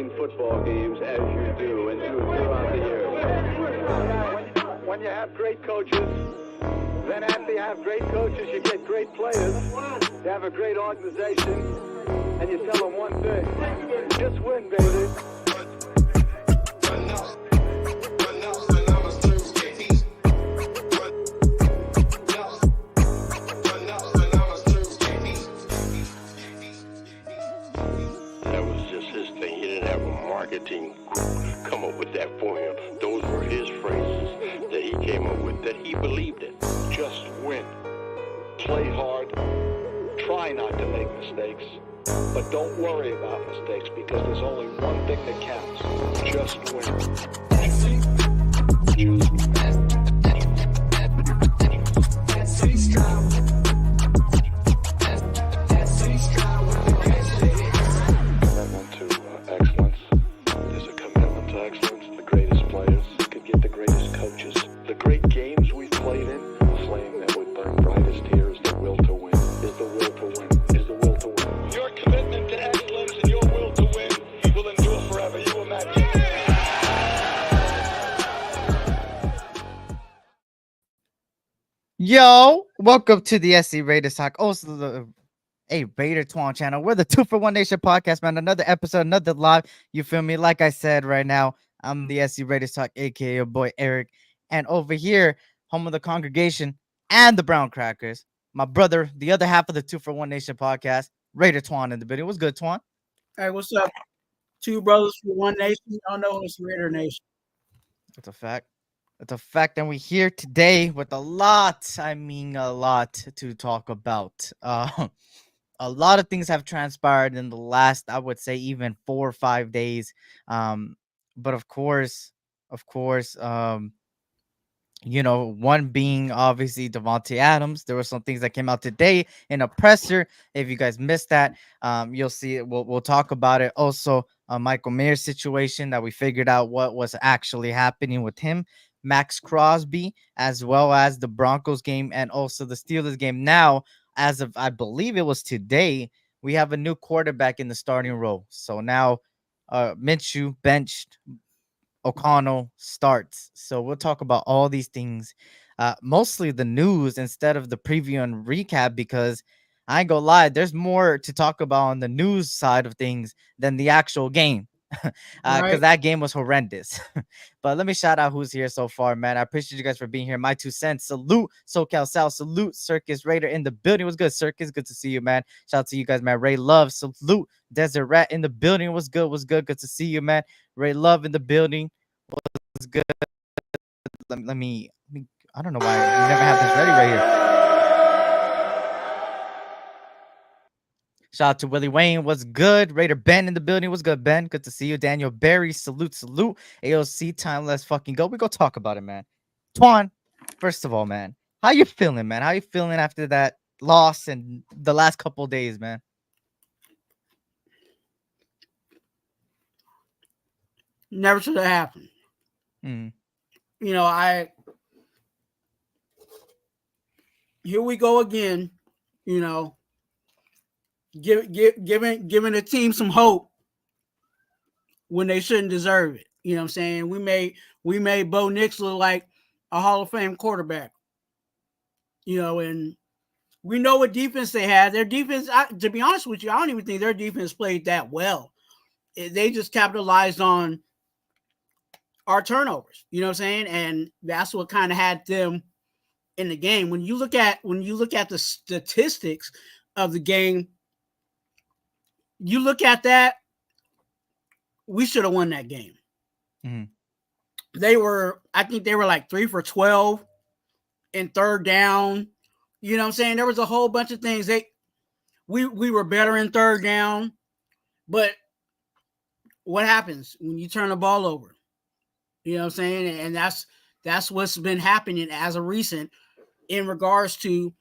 17 football games as you do and do throughout the year. When you have great coaches, then after you have great coaches, you get great players. You have a great organization, and you tell them one thing: just win, baby. Marketing group come up with that for him. Those were his phrases that he came up with, that he believed in. Just win. Play hard. Try not to make mistakes. But don't worry about mistakes, because there's only one thing that counts. Just win. Yo, welcome to the SC Raider Talk, also the Raider Twuan channel. We're the 2-for-1 Nation podcast, man. Another episode, another live. You feel me? Like I said right now, I'm the SC Raider Talk, aka your boy Eric. And over here, home of the congregation and the Brown Crackers, my brother, the other half of the 2-for-1 Nation podcast, Raider Twuan in the video. What's good, Twuan? Hey, what's up? Two brothers for one nation. Y'all know it's Raider Nation. That's a fact. It's a fact, and we're here today with a lot to talk about. A lot of things have transpired in the last, I would say, even 4 or 5 days. But of course, one being obviously Davante Adams. There were some things that came out today in a presser. If you guys missed that, you'll see it. We'll talk about it. Also, Michael Mayer's situation, that we figured out what was actually happening with him. Max Crosby, as well as the Broncos game and also the Steelers game. Now, as of, I believe it was today, we have a new quarterback in the starting role. So now Minshew benched, O'Connell starts. So we'll talk about all these things, mostly the news instead of the preview and recap, because I ain't gonna lie, there's more to talk about on the news side of things than the actual game. Because that game was horrendous. But let me shout out who's here so far, man. I appreciate you guys for being here. My 2 cents. Salute SoCal South. Salute Circus Raider in the building. What's good, Circus? Good to see you, man. Shout out to you guys, man. Ray Love. Salute Desert Rat in the building. What's good? What's good? Good to see you, man. Ray Love in the building. What's good? Let me I don't know why we never have this ready right here. Shout out to Willie Wayne. What's good? Raider Ben in the building. What's good, Ben? Good to see you. Daniel Berry. Salute. AOC time. Let's fucking go. We go talk about it, man. Twuan, first of all, man, how you feeling, man? How you feeling after that loss and the last couple days, man? Never should have happened. Here we go again, giving a team some hope when they shouldn't deserve it. You know what I'm saying? We made Bo Nix look like a Hall of Fame quarterback. And we know what defense they had. Their defense, to be honest with you, I don't even think their defense played that well. They just capitalized on our turnovers. You know what I'm saying? And that's what kind of had them in the game. When you look at the statistics of the game, you look at that, we should have won that game. I think they were like 3 for 12 in third down. You know what I'm saying? There was a whole bunch of things. We were better in third down, but what happens when you turn the ball over? You know what I'm saying? And that's what's been happening as of recent in regards to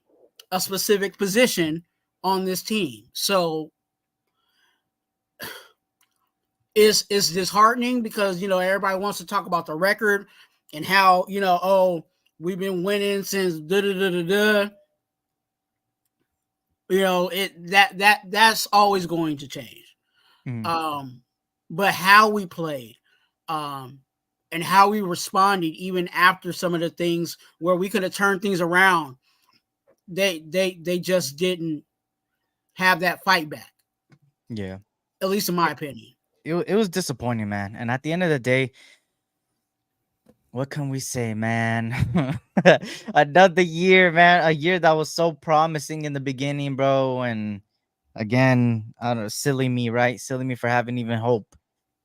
a specific position on this team. So it's disheartening because, everybody wants to talk about the record and how, we've been winning since da-da-da-da-da. That's always going to change. but how we played, and how we responded even after some of the things where we could have turned things around. They just didn't have that fight back, Yeah. at least in my opinion. It was disappointing, man. And at the end of the day, what can we say, man? Another year, man. A year that was so promising in the beginning, bro. And again, I don't know, silly me, right? Silly me for having even hope.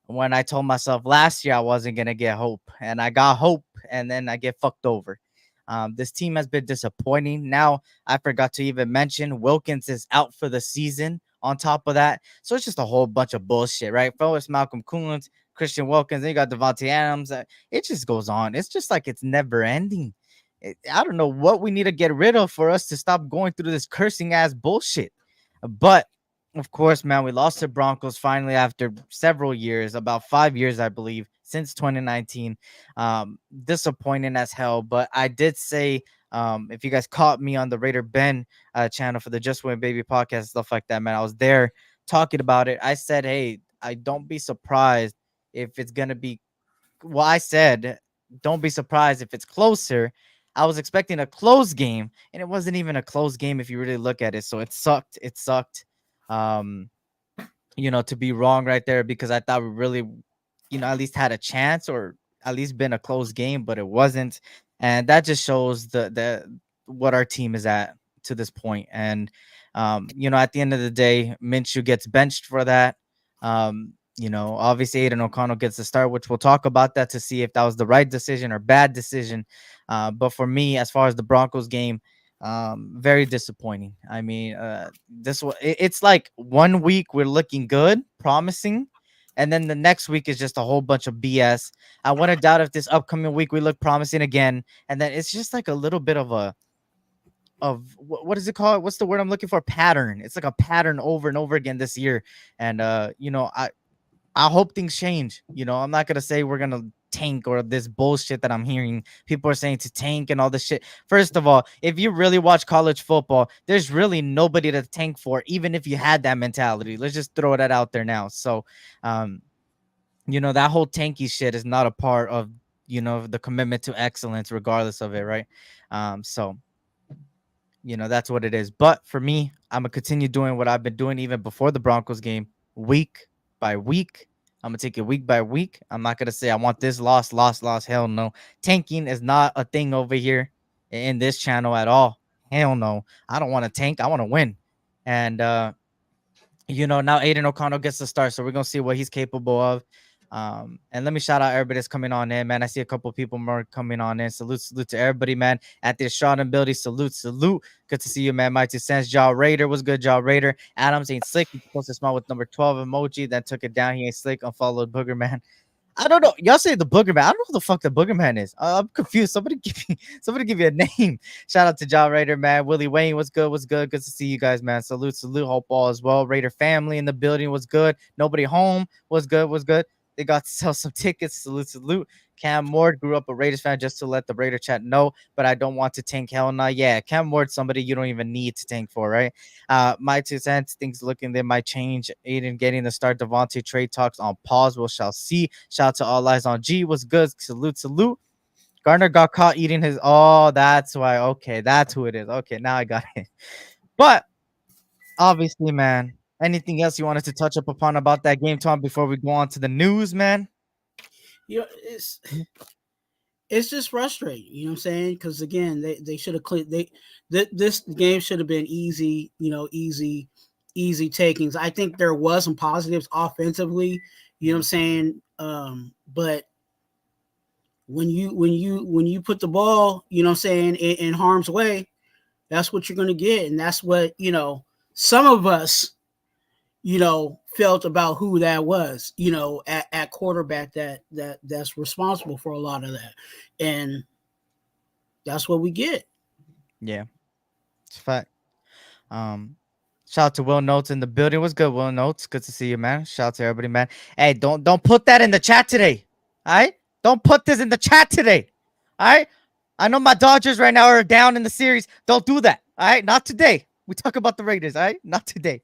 When I told myself last year I wasn't gonna get hope, and I got hope, and then I get fucked over. This team has been disappointing. Now I forgot to even mention Wilkins is out for the season. On top of that, so it's just a whole bunch of bullshit, right? First Malcolm Coons, Christian Wilkins, then you got Davante Adams. It just goes on. It's just like it's never ending. I don't know what we need to get rid of for us to stop going through this cursing ass bullshit. But of course, man, we lost to Broncos finally after several years, about 5 years, I believe, since 2019. Disappointing as hell. But I did say, if you guys caught me on the Raider Ben channel for the Just Win Baby podcast, stuff like that, man, I was there talking about it. I said, hey, I don't be surprised if it's going to be, well, I said, don't be surprised if it's closer. I was expecting a close game, and it wasn't even a close game if you really look at it. So it sucked. It sucked. Um, to be wrong right there, because I thought we really, at least had a chance, or at least been a close game, but it wasn't. And that just shows the what our team is at to this point. And at the end of the day, Minshew gets benched for that. Obviously Aiden O'Connell gets the start, which we'll talk about that to see if that was the right decision or bad decision. But for me, as far as the Broncos game, very disappointing. I mean, it's like 1 week we're looking good, promising, and then the next week is just a whole bunch of BS. I want to doubt if this upcoming week we look promising again, and then it's just like a little bit of what is it called? What's the word I'm looking for? Pattern. It's like a pattern over and over again this year. And I hope things change. I'm not gonna say we're gonna tank or this bullshit that I'm hearing. People are saying to tank and all this shit. First of all, if you really watch college football, there's really nobody to tank for, even if you had that mentality. Let's just throw that out there now. So, that whole tanky shit is not a part of, the commitment to excellence, regardless of it, right? So, that's what it is. But for me, I'm gonna continue doing what I've been doing even before the Broncos game, week by week. I'm gonna take it week by week. I'm not gonna say I want this loss. Hell no. Tanking is not a thing over here in this channel at all. Hell no. I don't want to tank. I want to win. And now Aiden O'Connell gets the start, so we're gonna see what he's capable of. And let me shout out everybody that's coming on in, man. I see a couple people more coming on in. Salute to everybody, man. At the shot ability, salute. Good to see you, man. My 2 cents. Jaw Raider was good. Jaw Raider. Adams ain't slick. He's supposed to smile with number 12 emoji. Then took it down. He ain't slick. Unfollowed Booger Man. I don't know. Y'all say the Booger Man. I don't know who the fuck the Booger Man is. I'm confused. Somebody give me a name. Shout out to Jaw Raider, man. Willie Wayne was good. Good to see you guys, man. Salute. Hope all as well. Raider family in the building was good. Nobody home was good. They got to sell some tickets. Salute. Cam Ward grew up a Raiders fan, just to let the Raider chat know, but I don't want to tank. Hell no. Yeah, Cam Ward, somebody you don't even need to tank for, right? My 2 cents, things looking they might change. Aiden getting the start. Davante trade talks on pause. We shall see. Shout out to All Eyes on G. Was good. Salute. Gardner got caught eating his. Oh, that's why. Okay, that's who it is. Okay, now I got it. But obviously, man, anything else you wanted to touch up upon about that game, Tom, before we go on to the news, man? It's just frustrating, you know what I'm saying? Because again, they should have cleared. This game should have been easy, easy takings. I think there was some positives offensively, you know what I'm saying? But when you put the ball, you know what I'm saying, in harm's way, that's what you're gonna get, and that's what some of us felt about who that was, at quarterback that's responsible for a lot of that. And that's what we get. Yeah. It's a fact. Shout out to Will Notes in the building. What's good, Will Notes? Good to see you, man. Shout out to everybody, man. Hey, don't put that in the chat today. All right? Don't put this in the chat today. All right? I know my Dodgers right now are down in the series. Don't do that. All right? Not today. We talk about the Raiders, all right? Not today.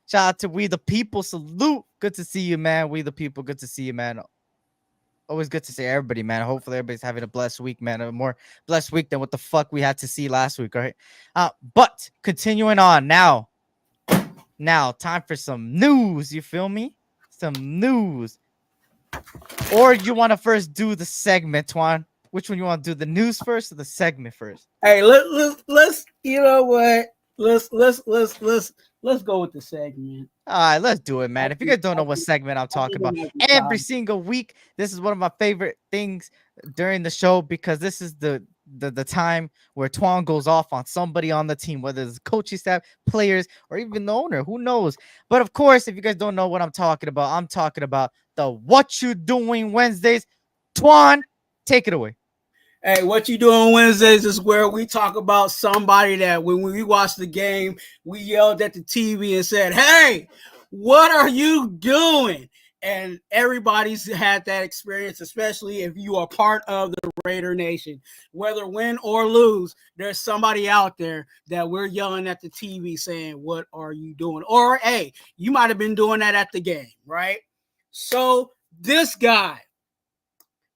Shout out to We the People. Salute. Good to see you, man. We the People. Good to see you, man. Always good to see everybody, man. Hopefully everybody's having a blessed week, man. A more blessed week than what the fuck we had to see last week, right? But continuing on now. Now, time for some news. You feel me? Some news. Or you want to first do the segment, Twan? Which one you want to do? The news first or the segment first? Hey, let's you know what? Let's go with the segment. All right, let's do it, man. If you guys don't know what segment I'm talking about, every single week, this is one of my favorite things during the show because this is the time where Twan goes off on somebody on the team, whether it's coaching staff, players, or even the owner. Who knows? But of course, if you guys don't know what I'm talking about the What You Doing Wednesdays. Twan, take it away. Hey, What You Doing Wednesdays is where we talk about somebody that when we watched the game, we yelled at the TV and said, hey, what are you doing? And everybody's had that experience, especially if you are part of the Raider Nation. Whether win or lose, there's somebody out there that we're yelling at the TV saying, what are you doing? Or, hey, you might have been doing that at the game, right? So this guy,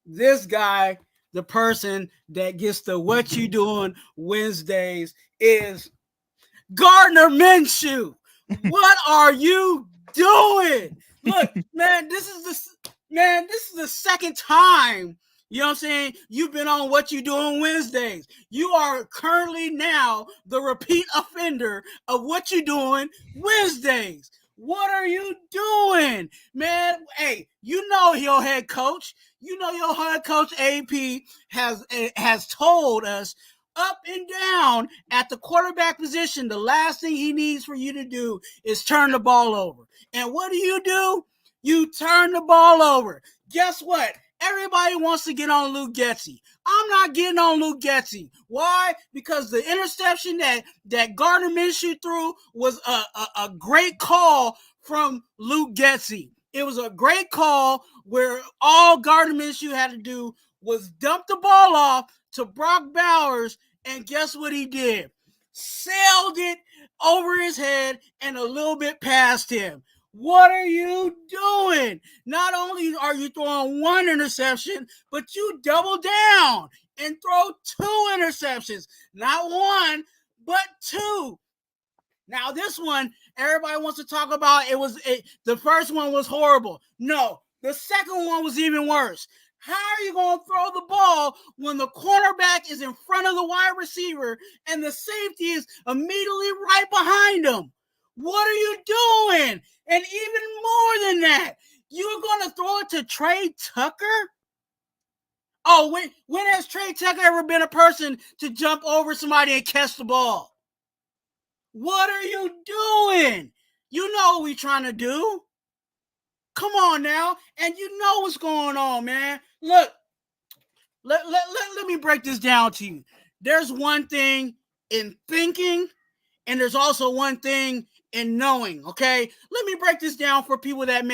the person that gets the What You Doing Wednesdays is Gardner Minshew. What are you doing? Look, man, this is the second time, you know what I'm saying, you've been on What You Doing Wednesdays. You are currently now the repeat offender of What You Doing Wednesdays. What are you doing, man? Hey, you know your head coach. You know your head coach AP has told us up and down at the quarterback position, the last thing he needs for you to do is turn the ball over. And what do? You turn the ball over. Guess what? Everybody wants to get on Luke Getsy. I'm not getting on Luke Getsy. Why? Because the interception that Gardner Minshew threw was a great call from Luke Getsy. It was a great call where all Gardner Minshew had to do was dump the ball off to Brock Bowers, and guess what he did? Sailed it over his head and a little bit past him. What are you doing? Not only are you throwing one interception, but you double down and throw two interceptions. Not one, but two. Now, this one, everybody wants to talk about, the first one was horrible. No, the second one was even worse. How are you going to throw the ball when the cornerback is in front of the wide receiver and the safety is immediately right behind him? What are you doing? And even more than that, you're going to throw it to Trey Tucker? Oh, when has Trey Tucker ever been a person to jump over somebody and catch the ball? What are you doing? You know what we're trying to do. Come on now. And you know what's going on, man. Look, let me break this down to you. There's one thing in thinking, and there's also one thing in knowing, okay? Let me break this down for people that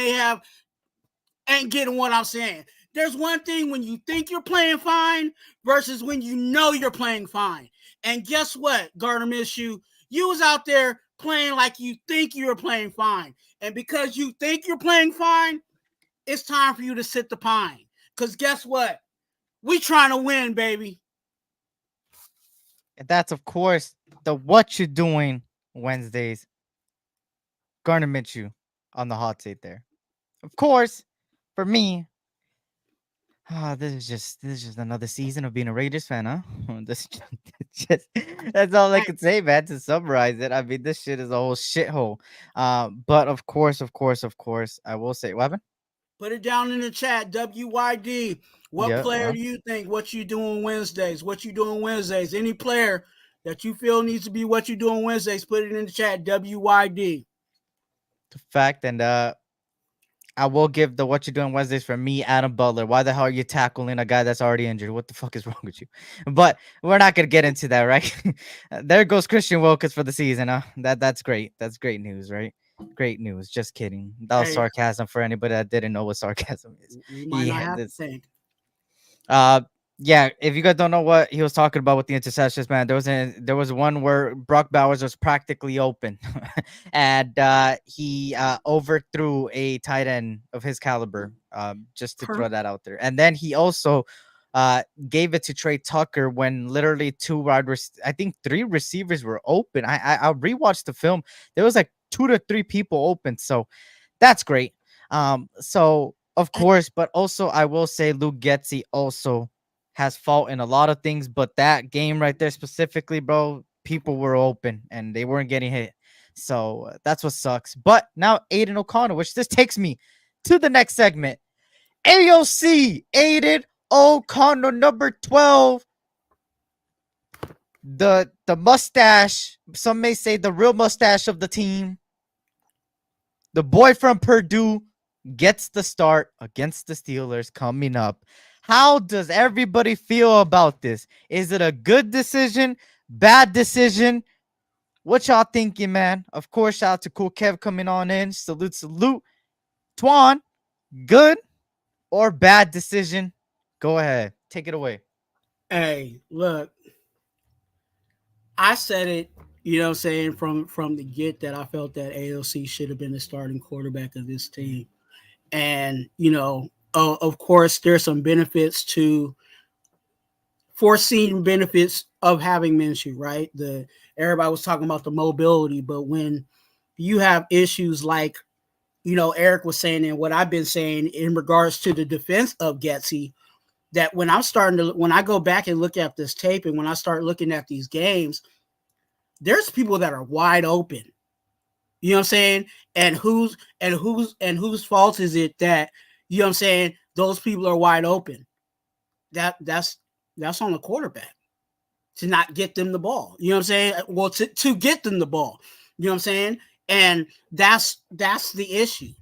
ain't getting what I'm saying. There's one thing when you think you're playing fine versus when you know you're playing fine. And guess what, Gardner Minshew? You was out there playing like you think you were playing fine. And because you think you're playing fine, it's time for you to sit the pine. Because guess what? We trying to win, baby. And that's, of course, the What You Doing Wednesdays. Gardner Minshew on the hot seat there. Of course, for me, this is just another season of being a Raiders fan, huh? That's all I can say, man, to summarize it. I mean, this shit is a whole shithole. But of course, I will say, what happened? Put it down in the chat, WYD. What player do you think What You Doing Wednesdays? What You Doing Wednesdays? Any player that you feel needs to be What You Doing Wednesdays, put it in the chat, WYD. The fact, and I will give the What You Doing Wednesdays for me, Adam Butler. Why the hell are you tackling a guy that's already injured? What the fuck is wrong with you? But we're not gonna get into that, right? There goes Christian Wilkins for the season, huh? That's great. That's great news, right? Great news. Just kidding. That was sarcasm for anybody that didn't know what sarcasm is. You might not have to think. Yeah, if you guys don't know what he was talking about with the interceptions, man, there was one where Brock Bowers was practically open, and he overthrew a tight end of his caliber. Just to throw Per- that out there, and then he also gave it to Trey Tucker when literally I think three receivers were open. I rewatched the film. There was like 2 to 3 people open, so that's great. So of course, but also I will say Luke Getzey also has fault in a lot of things, but that game right there specifically, bro, people were open and they weren't getting hit. So that's what sucks. But now Aiden O'Connor, which this takes me to the next segment. AOC Aiden O'Connor, number 12. The mustache, some may say the real mustache of the team. The boy from Purdue gets the start against the Steelers coming up. How does everybody feel about this? Is it a good decision? Bad decision? What y'all thinking, man? Of course, shout out to Cool Kev coming on in. Salute, salute. Twuan, good or bad decision? Go ahead. Take it away. Hey, look, I said it, you know what I'm saying, from the get that I felt that AOC should have been the starting quarterback of this team. And, of course, there's some benefits to foreseen benefits of having Minshew, right? Everybody was talking about the mobility, but when you have issues like, Eric was saying and what I've been saying in regards to the defense of Getsy, that when I go back and look at this tape and when I start looking at these games, there's people that are wide open. You know what I'm saying? And whose fault is it that, you know what I'm saying, those people are wide open? That's on the quarterback to not get them the ball. You know what I'm saying? Well, to get them the ball. You know what I'm saying? And that's the issue.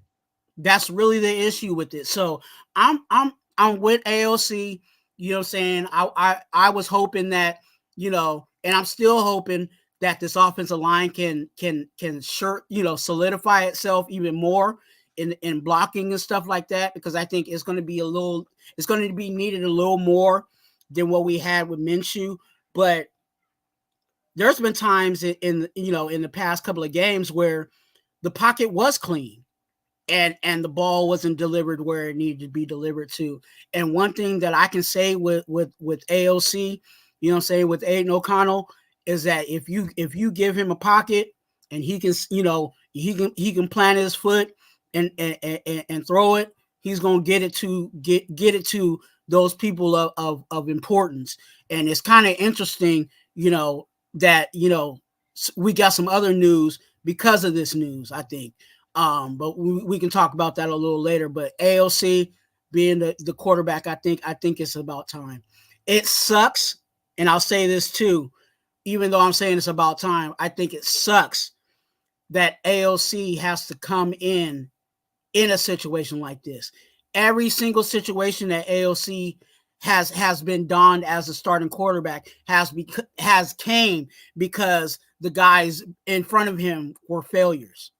That's really the issue with it. So I'm with AOC. You know what I'm saying? I was hoping that, and I'm still hoping that this offensive line can solidify itself even more in blocking and stuff like that, because I think it's going to be needed a little more than what we had with Minshew. But there's been times in the past couple of games where the pocket was clean and the ball wasn't delivered where it needed to be delivered to. And one thing that I can say with AOC, you know what I'm saying, with Aiden O'Connell, is that if you give him a pocket and he can, he can plant his foot and throw it, he's gonna get it to those people of importance. And it's kind of interesting, that we got some other news because of this news, I think. But we can talk about that a little later. But AOC being the quarterback, I think it's about time. It sucks, and I'll say this too, even though I'm saying it's about time, I think it sucks that AOC has to come in a situation like this. Every single situation that AOC has been donned as a starting quarterback has came because the guys in front of him were failures.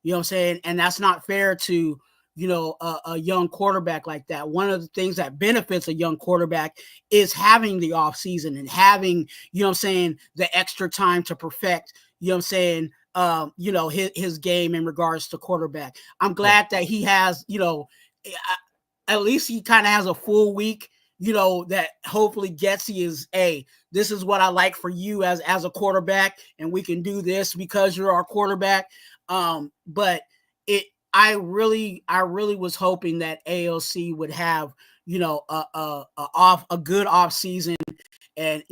You know what I'm saying? And that's not fair to, a young quarterback like that. One of the things that benefits a young quarterback is having the off season and having, the extra time to perfect, his game in regards to quarterback. I'm glad that he has, at least he kind of has a full week, that hopefully Getsy is, hey, this is what I like for you as a quarterback, and we can do this because you're our quarterback. But I really was hoping that AOC would have, a good off season and,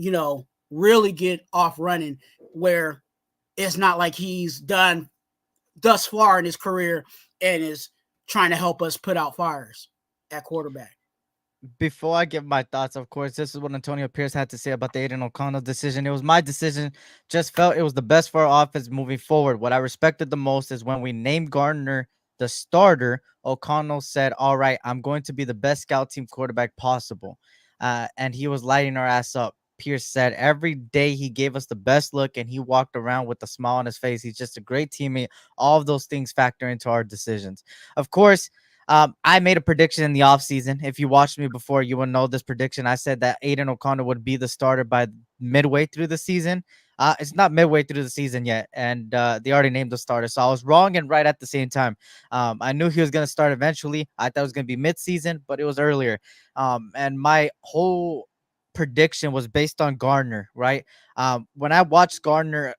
really get off running, where it's not like he's done thus far in his career and is trying to help us put out fires at quarterback. Before I give my thoughts, of course, this is what Antonio Pierce had to say about the Aiden O'Connell decision. It was my decision. Just felt it was the best for our offense moving forward. What I respected the most is when we named Gardner the starter, O'Connell said, all right, I'm going to be the best scout team quarterback possible. And he was lighting our ass up. Pierce said every day he gave us the best look and he walked around with a smile on his face. He's just a great teammate. All of those things factor into our decisions. Of course, I made a prediction in the offseason. If you watched me before, you would know this prediction. I said that Aiden O'Connell would be the starter by midway through the season. It's not midway through the season yet, and they already named the starter. So I was wrong and right at the same time. I knew he was going to start eventually. I thought it was going to be mid-season, but it was earlier. And my whole prediction was based on Gardner, right? When I watched Gardner,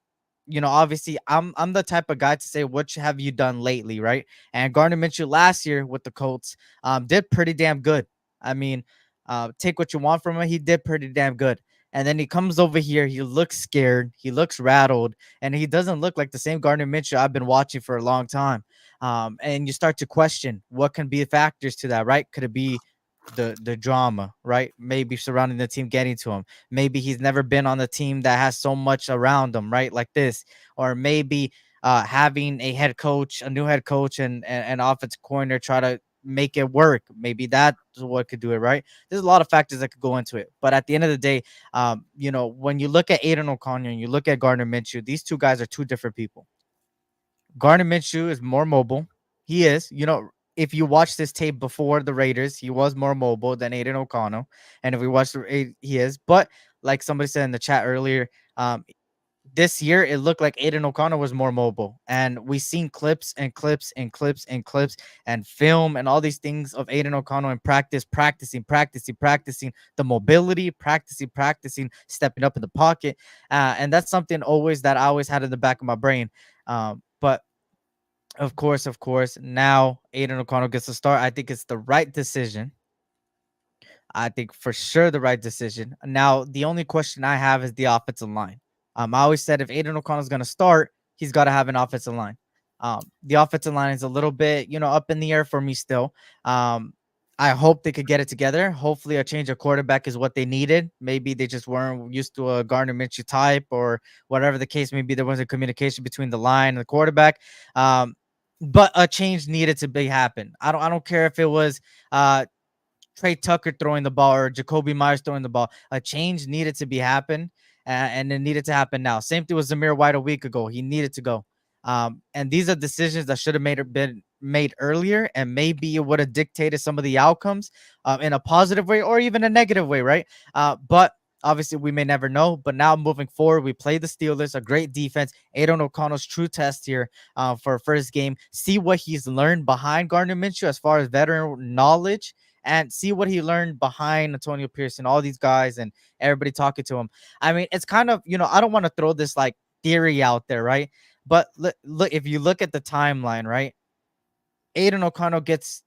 obviously I'm the type of guy to say, what have you done lately, right? And Gardner Minshew last year with the Colts did pretty damn good. I mean, take what you want from him. He did pretty damn good. And then he comes over here. He looks scared. He looks rattled. And he doesn't look like the same Gardner Minshew I've been watching for a long time. And you start to question what can be the factors to that, right? Could it be the drama, right? Maybe surrounding the team getting to him. Maybe he's never been on the team that has so much around him, right? Like this. Or maybe having a new head coach and offensive coordinator try to make it work. Maybe that's what could do it, right? There's a lot of factors that could go into it. But at the end of the day, when you look at Aiden O'Connell and you look at Gardner Minshew, these two guys are two different people. Gardner Minshew is more mobile. He is, if you watch this tape before the Raiders, he was more mobile than Aiden O'Connell. And if we watch he is. But like somebody said in the chat earlier, this year it looked like Aiden O'Connell was more mobile. And we've seen clips and clips and clips and clips and film and all these things of Aiden O'Connell in practice, practicing the mobility, practicing stepping up in the pocket. And that's something that I always had in the back of my brain. But of course, now Aiden O'Connell gets to start. I think it's the right decision. I think for sure the right decision. Now, the only question I have is the offensive line. I always said if Aiden O'Connell is going to start, he's got to have an offensive line. The offensive line is a little bit, up in the air for me still. I hope they could get it together. Hopefully a change of quarterback is what they needed. Maybe they just weren't used to a Gardner Minshew type or whatever the case may be. There wasn't communication between the line and the quarterback. But a change needed to happen. I don't care if it was Trey Tucker throwing the ball or Jacoby Myers throwing the ball. A change needed to happen, and it needed to happen now. Same thing with Zamir White a week ago. He needed to go. And these are decisions that should have been made earlier, and maybe it would have dictated some of the outcomes in a positive way or even a negative way, right? But obviously, we may never know. But now moving forward, we play the Steelers, a great defense. Aiden O'Connell's true test here for first game. See what he's learned behind Gardner Minshew as far as veteran knowledge, and see what he learned behind Antonio Pearson, all these guys and everybody talking to him. I mean, it's kind of, I don't want to throw this like theory out there, right? But look, if you look at the timeline, right? Aiden O'Connell gets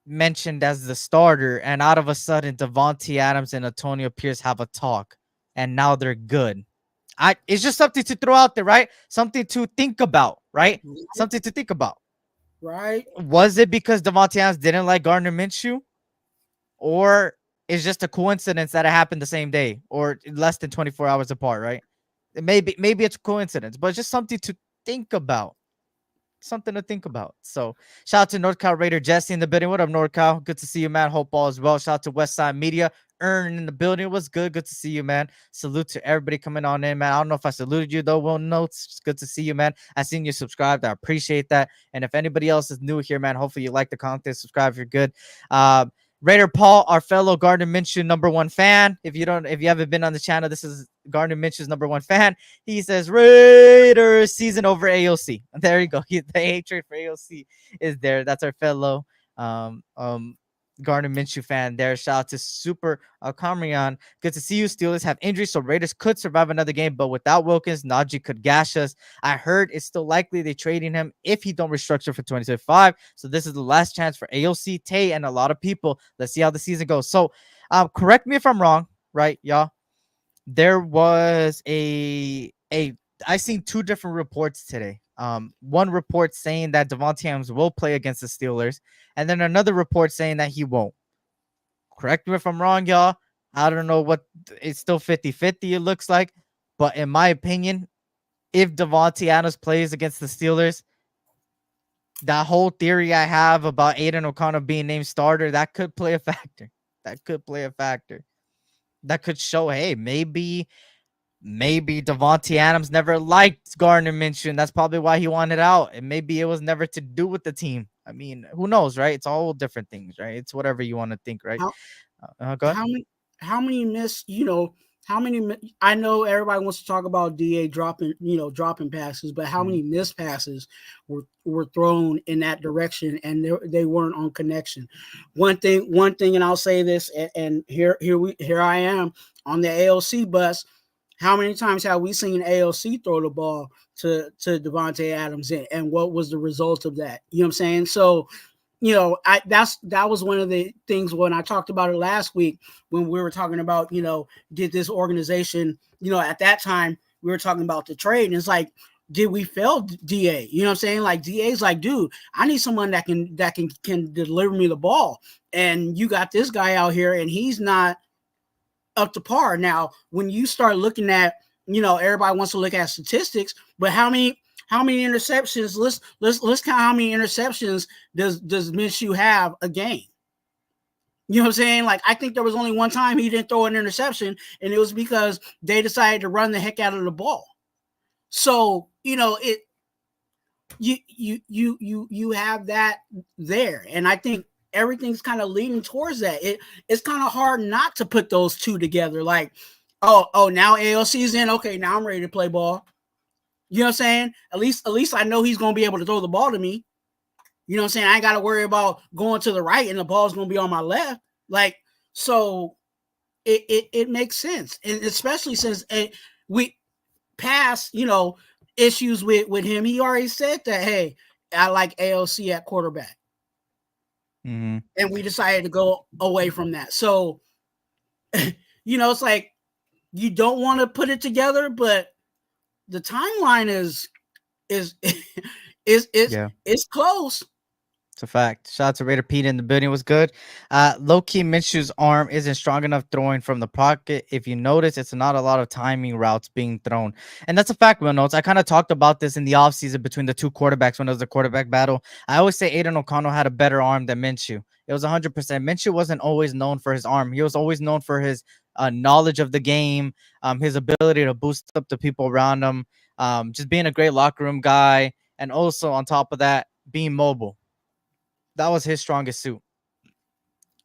mentioned as the starter, and out of a sudden Davante Adams and Antonio Pierce have a talk, and now they're good. It's just something to throw out there, right? Something to think about, right? Something to think about. Right. Was it because Davante Adams didn't like Gardner Minshew? Or it's just a coincidence that it happened the same day or less than 24 hours apart, right? Maybe it's a coincidence, but it's just something to think about. Something to think about. So shout out to NorCal Raider Jesse in the building. What up, NorCal? Good to see you, man. Hope all is well. Shout out to Westside Media. Earn in the building. What's good? Good to see you, man. Salute to everybody coming on in, man. I don't know if I saluted you, though. Well, no, it's good to see you, man. I seen you subscribed. I appreciate that. And if anybody else is new here, man, hopefully you like the content. Subscribe if you're good. Raider Paul, our fellow Gardner Minshew #1 fan. If you haven't been on the channel, this is Gardner Minshew's #1 fan. He says Raiders season over AOC. There you go. The hatred for AOC is there. That's our fellow Gardner Minshew fan there. Shout out to Super Camrion. Good to see you. Steelers have injuries, so Raiders could survive another game, but without Wilkins, Najee could gash us. I heard it's still likely they're trading him if he don't restructure for 2025. So this is the last chance for AOC, Tay, and a lot of people. Let's see how the season goes. So correct me if I'm wrong, right, y'all? There was I seen two different reports today. One report saying that Davante Adams will play against the Steelers, and then another report saying that he won't. Correct me if I'm wrong, y'all. I don't know what it's still 50-50, it looks like. But in my opinion, if Davante Adams plays against the Steelers, that whole theory I have about Aiden O'Connell being named starter, that could play a factor. That could show, hey, maybe Davante Adams never liked Gardner Minshew, and that's probably why he wanted out. And maybe it was never to do with the team. I mean, who knows, right? It's all different things, right? It's whatever you want to think, right? How Go ahead. how many miss, how many, I know everybody wants to talk about DA dropping passes, but how many missed passes were thrown in that direction, and they weren't on connection. One thing, and I'll say this, and here I am on the AOC bus. How many times have we seen AOC throw the ball to Davante Adams, and what was the result of that? You know what I'm saying? So, that was one of the things when I talked about it last week when we were talking about, did this organization, at that time we were talking about the trade, and it's like, did we fail DA? You know what I'm saying? Like, DA's like, dude, I need someone that can deliver me the ball, and you got this guy out here, and he's not up to par. Now, when you start looking at, everybody wants to look at statistics, but how many interceptions? Let's count how many interceptions does Minshew have a game? You know what I'm saying? Like, I think there was only one time he didn't throw an interception, and it was because they decided to run the heck out of the ball. So, you have that there, and I think everything's kind of leaning towards that. It's kind of hard not to put those two together. Like, oh, now AOC's in. Okay, now I'm ready to play ball. You know what I'm saying? At least I know he's going to be able to throw the ball to me. You know what I'm saying? I ain't got to worry about going to the right and the ball's going to be on my left. Like, so it makes sense. And especially since we passed, issues with him. He already said that, hey, I like AOC at quarterback. Mm-hmm. And we decided to go away from that. So, it's like, you don't want to put it together, but the timeline is close. It's a fact. Shout out to Raider Pete in the building. Was good. Low-key, Minshew's arm isn't strong enough throwing from the pocket. If you notice, it's not a lot of timing routes being thrown. And that's a fact, Will Notes. I kind of talked about this in the offseason between the two quarterbacks when it was a quarterback battle. I always say Aiden O'Connell had a better arm than Minshew. It was 100%. Minshew wasn't always known for his arm. He was always known for his knowledge of the game, his ability to boost up the people around him, just being a great locker room guy, and also on top of that, being mobile. That was his strongest suit.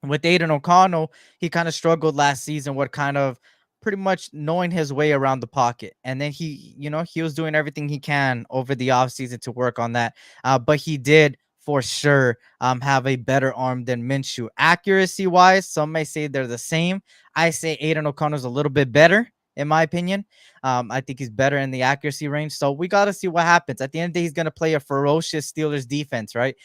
With Aiden O'Connell, he kind of struggled last season with kind of pretty much knowing his way around the pocket. And then he was doing everything he can over the offseason to work on that. But he did for sure have a better arm than Minshew. Accuracy-wise, some may say they're the same. I say Aiden O'Connell's a little bit better, in my opinion. I think he's better in the accuracy range. So we got to see what happens. At the end of the day, he's going to play a ferocious Steelers defense, right?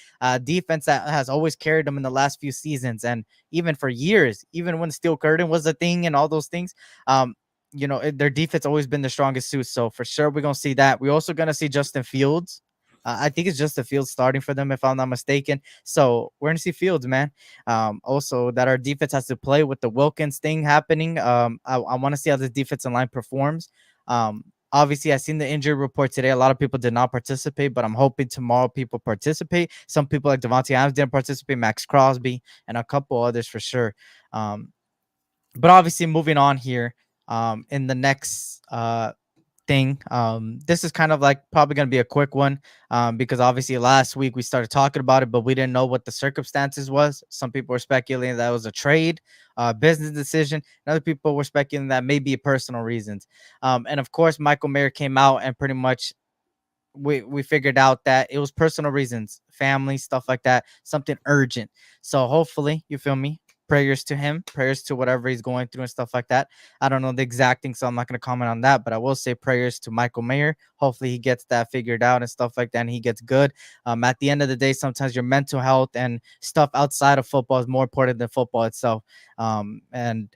Defense that has always carried them in the last few seasons. And even for years, even when Steel Curtain was a thing and all those things, their defense always been the strongest suit. So for sure, we're going to see that. We're also going to see Justin Fields. I think it's Justin Fields starting for them, if I'm not mistaken. So we're going to see Fields, man. Also, that our defense has to play with the Wilkins thing happening. I want to see how this defensive line performs. Obviously, I seen the injury report today. A lot of people did not participate, but I'm hoping tomorrow people participate. Some people like Davante Adams didn't participate, Max Crosby, and a couple others for sure. But obviously, moving on here in the next thing. This is kind of like probably going to be a quick one because obviously last week we started talking about it, but we didn't know what the circumstances was. Some people were speculating that it was a trade, business decision. And other people were speculating that maybe personal reasons. And of course, Michael Mayer came out and pretty much we figured out that it was personal reasons, family, stuff like that, something urgent. So hopefully, you feel me? Prayers to him, prayers to whatever he's going through and stuff like that. I don't know the exact thing, so I'm not going to comment on that, but I will say prayers to Michael Mayer. Hopefully he gets that figured out and stuff like that, and he gets good. At the end of the day, sometimes your mental health and stuff outside of football is more important than football itself. And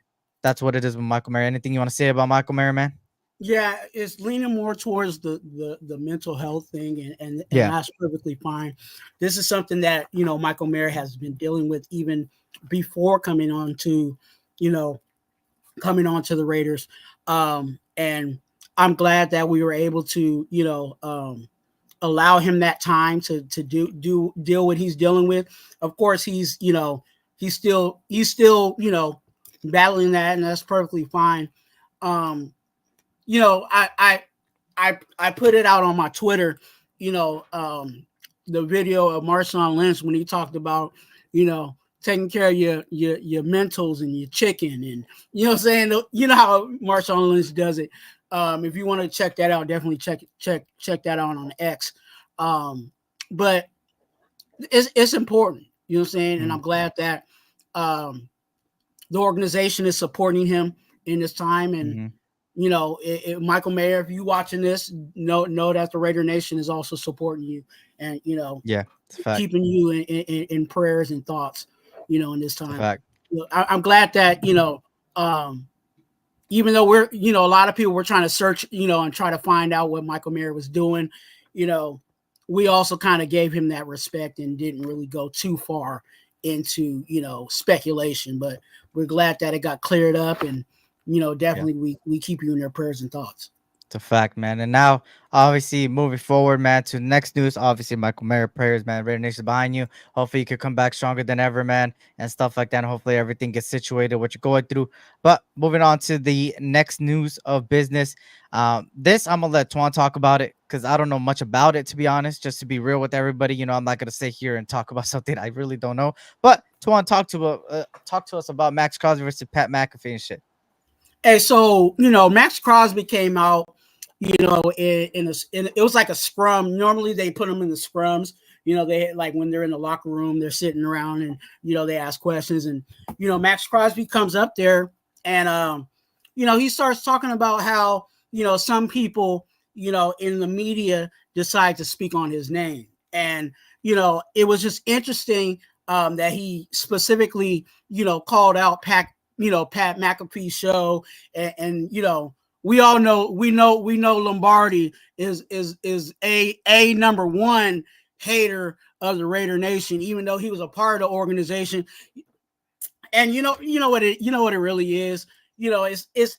that's what it is with Michael Mayer. Anything you want to say about Michael Mayer, man? Yeah, it's leaning more towards the mental health thing, and that's perfectly fine. This is something that Michael Mayer has been dealing with even before coming on to the Raiders. And I'm glad that we were able to allow him that time to deal what he's dealing with. Of course, he's still battling that, and that's perfectly fine. I put it out on my Twitter, the video of Marshawn Lynch when he talked about, taking care of your mentals and your chicken, and you know what I'm saying. You know how Marshawn Lynch does it. If you want to check that out, definitely check that out on X. But it's important, you know what I'm saying, and I'm glad that the organization is supporting him in this time. And Michael Mayer, if you watching this, know that the Raider Nation is also supporting you, and keeping you in prayers and thoughts, in this time. I'm glad that even though we're a lot of people were trying to search and try to find out what Michael Mayer was doing, we also kind of gave him that respect and didn't really go too far into speculation. But we're glad that it got cleared up, and definitely we keep you in their prayers and thoughts. It's a fact, man. And now, obviously, moving forward, man, to the next news. Obviously, Michael Mayer, prayers, man. Raider Nation behind you. Hopefully, you could come back stronger than ever, man, and stuff like that. And hopefully, everything gets situated, what you're going through. But moving on to the next news of business. This, I'm going to let Twuan talk about it because I don't know much about it, to be honest. Just to be real with everybody, I'm not going to sit here and talk about something I really don't know. But Twuan, talk to us about Max Crosby versus Pat McAfee and shit. Hey, so Max Crosby came out, it was like a scrum. Normally they put them in the scrums. They like when they're in the locker room, they're sitting around and they ask questions. And Max Crosby comes up there and he starts talking about how some people in the media decide to speak on his name. And it was just interesting that he specifically called out Pat McAfee's show, and we know Lombardi is a number one hater of the Raider Nation, even though he was a part of the organization. And you know what it really is. It's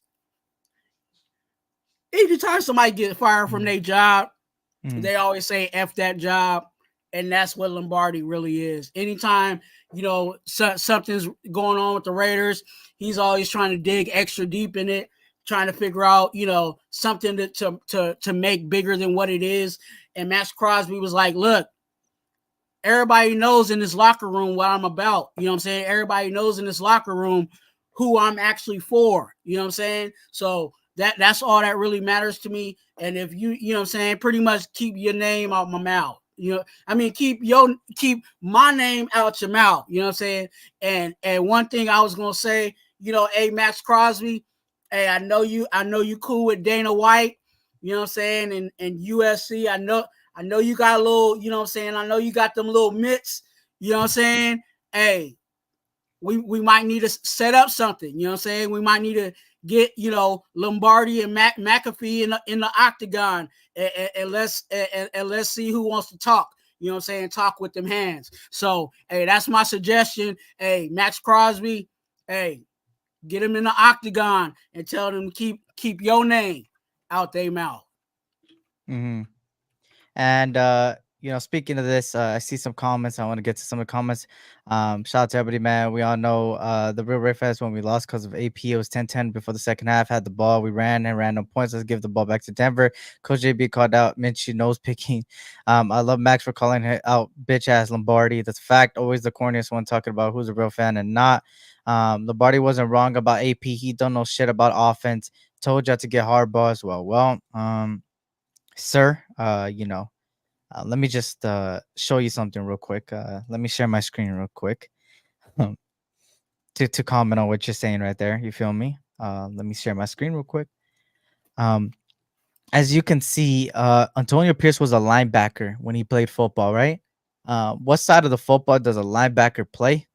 anytime somebody gets fired from their job, they always say F that job. And that's what Lombardi really is. Anytime, something's going on with the Raiders, he's always trying to dig extra deep in it, trying to figure out, something to make bigger than what it is. And Max Crosby was like, look, everybody knows in this locker room what I'm about. You know what I'm saying? Everybody knows in this locker room who I'm actually for. You know what I'm saying? So that's all that really matters to me. And if you know what I'm saying, pretty much keep your name out my mouth. Keep my name out your mouth. You know what I'm saying? And one thing I was gonna say, hey, Max Crosby, hey, I know you cool with Dana White, you know what I'm saying, and USC. I know you got a little, you know what I'm saying, I know you got them little mitts, you know what I'm saying? Hey, we might need to set up something, you know what I'm saying? We might need to get Lombardi and McAfee in the octagon, and let's see who wants to talk. You know what I'm saying? Talk with them hands. So hey, that's my suggestion. Hey, Max Crosby, hey, get him in the octagon and tell them keep your name out their mouth. And speaking of this, I see some comments. I want to get to some of the comments. Shout out to everybody, man. We all know the real Ray Fest when we lost because of AP. It was 10-10 before the second half. Had the ball. We ran no points. Let's give the ball back to Denver. Coach JB called out Minshew nose picking. I love Max for calling out bitch ass Lombardi. That's a fact. Always the corniest one talking about who's a real fan and not. Lombardi wasn't wrong about AP. He don't know shit about offense. Told y'all to get Harbaugh as well. Well, sir, let me just show you something real quick. Let me share my screen real quick to comment on what you're saying right there. You feel me? Let me share my screen real quick. As you can see, Antonio Pierce was a linebacker when he played football, right? What side of the football does a linebacker play?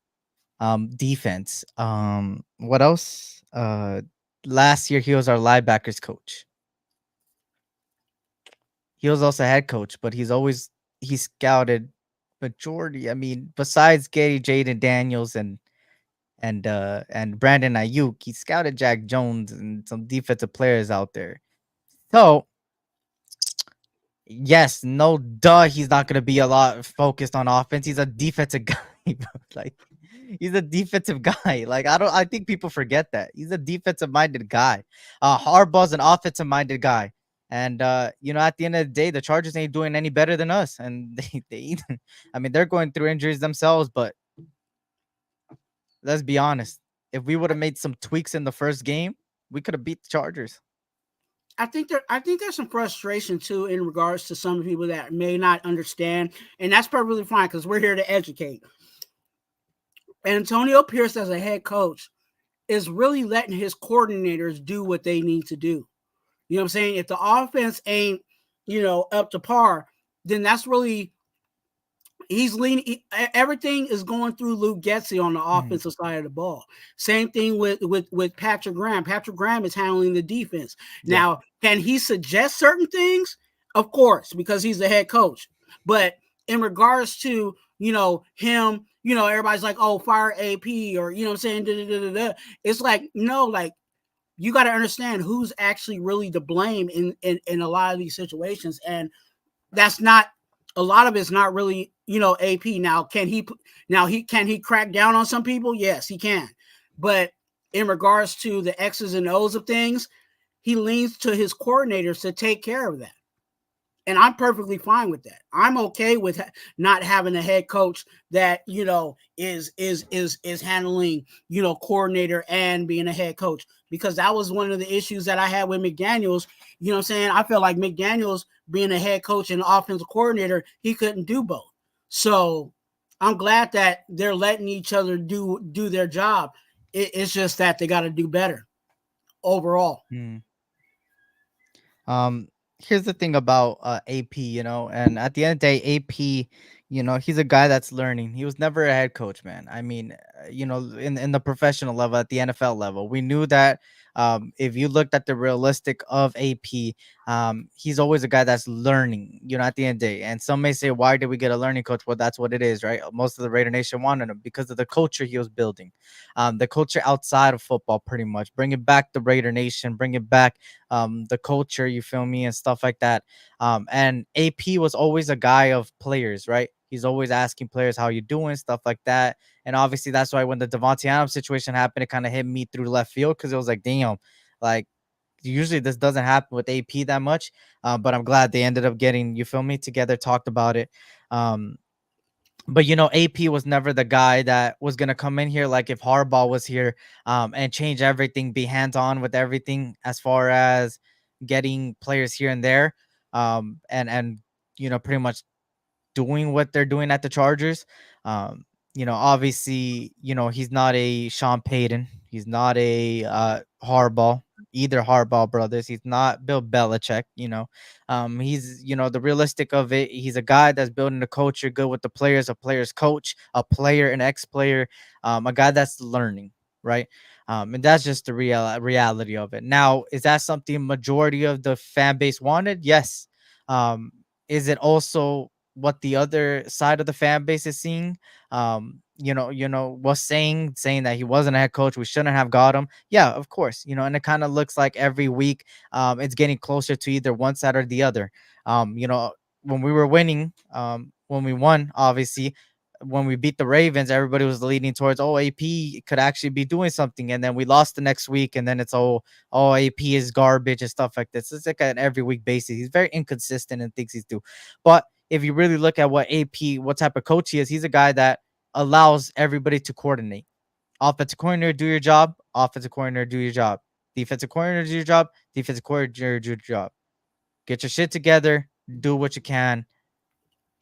Defense. What else? Last year, he was our linebackers coach. He was also head coach, but he scouted majority. I mean, besides Gary Jaden Daniels and Brandon Ayuk, he scouted Jack Jones and some defensive players out there. So, yes, no duh, he's not gonna be a lot focused on offense. He's a defensive guy, bro. Like, he's a defensive guy. Like, I think people forget that he's a defensive minded guy. Harbaugh's an offensive minded guy. And at the end of the day, the Chargers ain't doing any better than us, and I mean, they're going through injuries themselves. But let's be honest, if we would have made some tweaks in the first game, we could have beat the Chargers. I think there's some frustration too in regards to some people that may not understand, and that's perfectly fine because we're here to educate. Antonio Pierce as a head coach is really letting his coordinators do what they need to do. You know what I'm saying? If the offense ain't, up to par, then that's really he's leaning. Everything is going through Luke Getsy on the offensive side of the ball. Same thing with Patrick Graham. Patrick Graham is handling the defense. Yeah. Now, can he suggest certain things? Of course, because he's the head coach. But in regards to him, everybody's like, oh, fire AP, or what I'm saying, it's like, no, like, you got to understand who's actually really to blame in a lot of these situations, and that's not. A lot of it's not really, AP. Now, can he crack down on some people? Yes, he can. But in regards to the X's and O's of things, he leans to his coordinators to take care of that. And I'm perfectly fine with that. I'm okay with not having a head coach that, is handling, coordinator and being a head coach, because that was one of the issues that I had with McDaniels. You know what I'm saying? I felt like McDaniels being a head coach and offensive coordinator, he couldn't do both. So I'm glad that they're letting each other do their job. It's just that they got to do better overall. Here's the thing about AP, and at the end of the day, AP, he's a guy that's learning. He was never a head coach, man. I mean, in the professional level, at the NFL level, we knew that. If you looked at the realistic of AP, he's always a guy that's learning, at the end of the day. And some may say, why did we get a learning coach? Well, that's what it is, right? Most of the Raider Nation wanted him because of the culture he was building, the culture outside of football, pretty much. Bringing back the Raider Nation, bringing back the culture, you feel me, and stuff like that. And AP was always a guy of players, right? He's always asking players how you doing, stuff like that. And obviously that's why when the Davante Adams situation happened, it kind of hit me through left field, because it was like, damn, like, usually this doesn't happen with AP that much. But I'm glad they ended up getting, you feel me, together, talked about it. But AP was never the guy that was gonna come in here like if Harbaugh was here, and change everything, be hands-on with everything as far as getting players here and there, and pretty much doing what they're doing at the Chargers. Obviously, he's not a Sean Payton. He's not a Harbaugh, either Harbaugh brothers. He's not Bill Belichick, he's, the realistic of it. He's a guy that's building a culture, good with the players, a player's coach, a player, an ex-player, a guy that's learning, right? And that's just the reality of it. Now, is that something majority of the fan base wanted? Yes. Is it also what the other side of the fan base is seeing? Was saying that he wasn't a head coach, we shouldn't have got him. Yeah, of course, and it kind of looks like every week it's getting closer to either one side or the other. When we were winning, when we won, obviously, when we beat the Ravens, everybody was leaning towards, AP could actually be doing something, and then we lost the next week, and then it's AP is garbage and stuff like this. It's like an every week basis. He's very inconsistent in things he's do. But if you really look at what type of coach he is, he's a guy that allows everybody to coordinate. Offensive coordinator, do your job. Offensive coordinator, do your job. Defensive coordinator, do your job. Defensive coordinator, do your job. Get your shit together. Do what you can.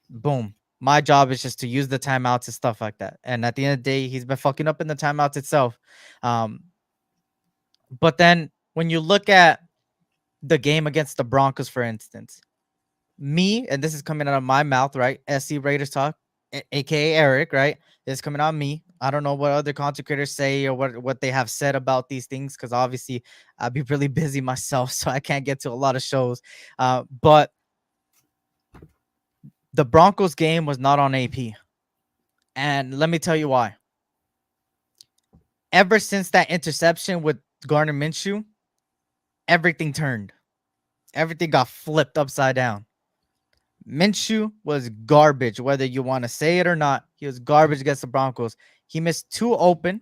Boom. My job is just to use the timeouts and stuff like that. And at the end of the day, he's been fucking up in the timeouts itself. But then when you look at the game against the Broncos, for instance, me, and this is coming out of my mouth, right? SC Raiders Talk, aka Eric, right? This is coming out of me. I don't know what other content creators say or what they have said about these things, because obviously I'll be really busy myself, so I can't get to a lot of shows. But the Broncos game was not on AP. And let me tell you why. Ever since that interception with Gardner Minshew, everything turned. Everything got flipped upside down. Minshew was garbage, whether you want to say it or not. He was garbage against the Broncos. He missed two open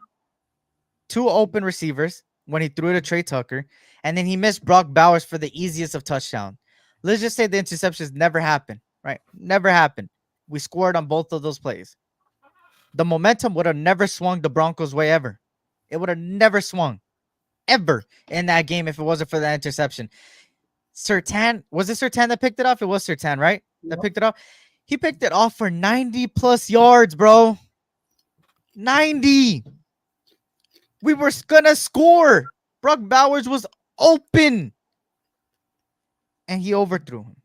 receivers when he threw it to Trey Tucker, and then he missed Brock Bowers for the easiest of touchdown. Let's just say the interceptions never happened, right? Never happened. We scored on both of those plays. The momentum would have never swung the Broncos' way ever. It would have never swung ever in that game if it wasn't for that interception. Surtain, was it Surtain that picked it off? It was Surtain, right? That picked it off. He picked it off for 90 plus yards, bro. 90. We were gonna score. Brock Bowers was open. And he overthrew him.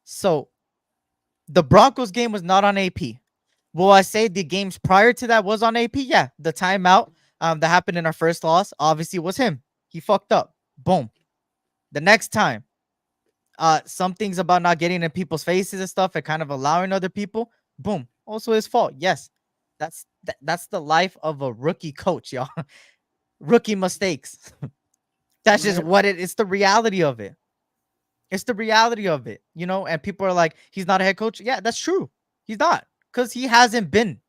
So the Broncos game was not on AP. Will I say the games prior to that was on AP? Yeah. The timeout that happened in our first loss obviously was him. He fucked up. Boom. The next time, some things about not getting in people's faces and stuff and kind of allowing other people, boom, also his fault. Yes. That's the life of a rookie coach, y'all. Rookie mistakes. That's just what it's the reality of it. It's the reality of it, you know, and people are like, he's not a head coach. Yeah, that's true. He's not, because he hasn't been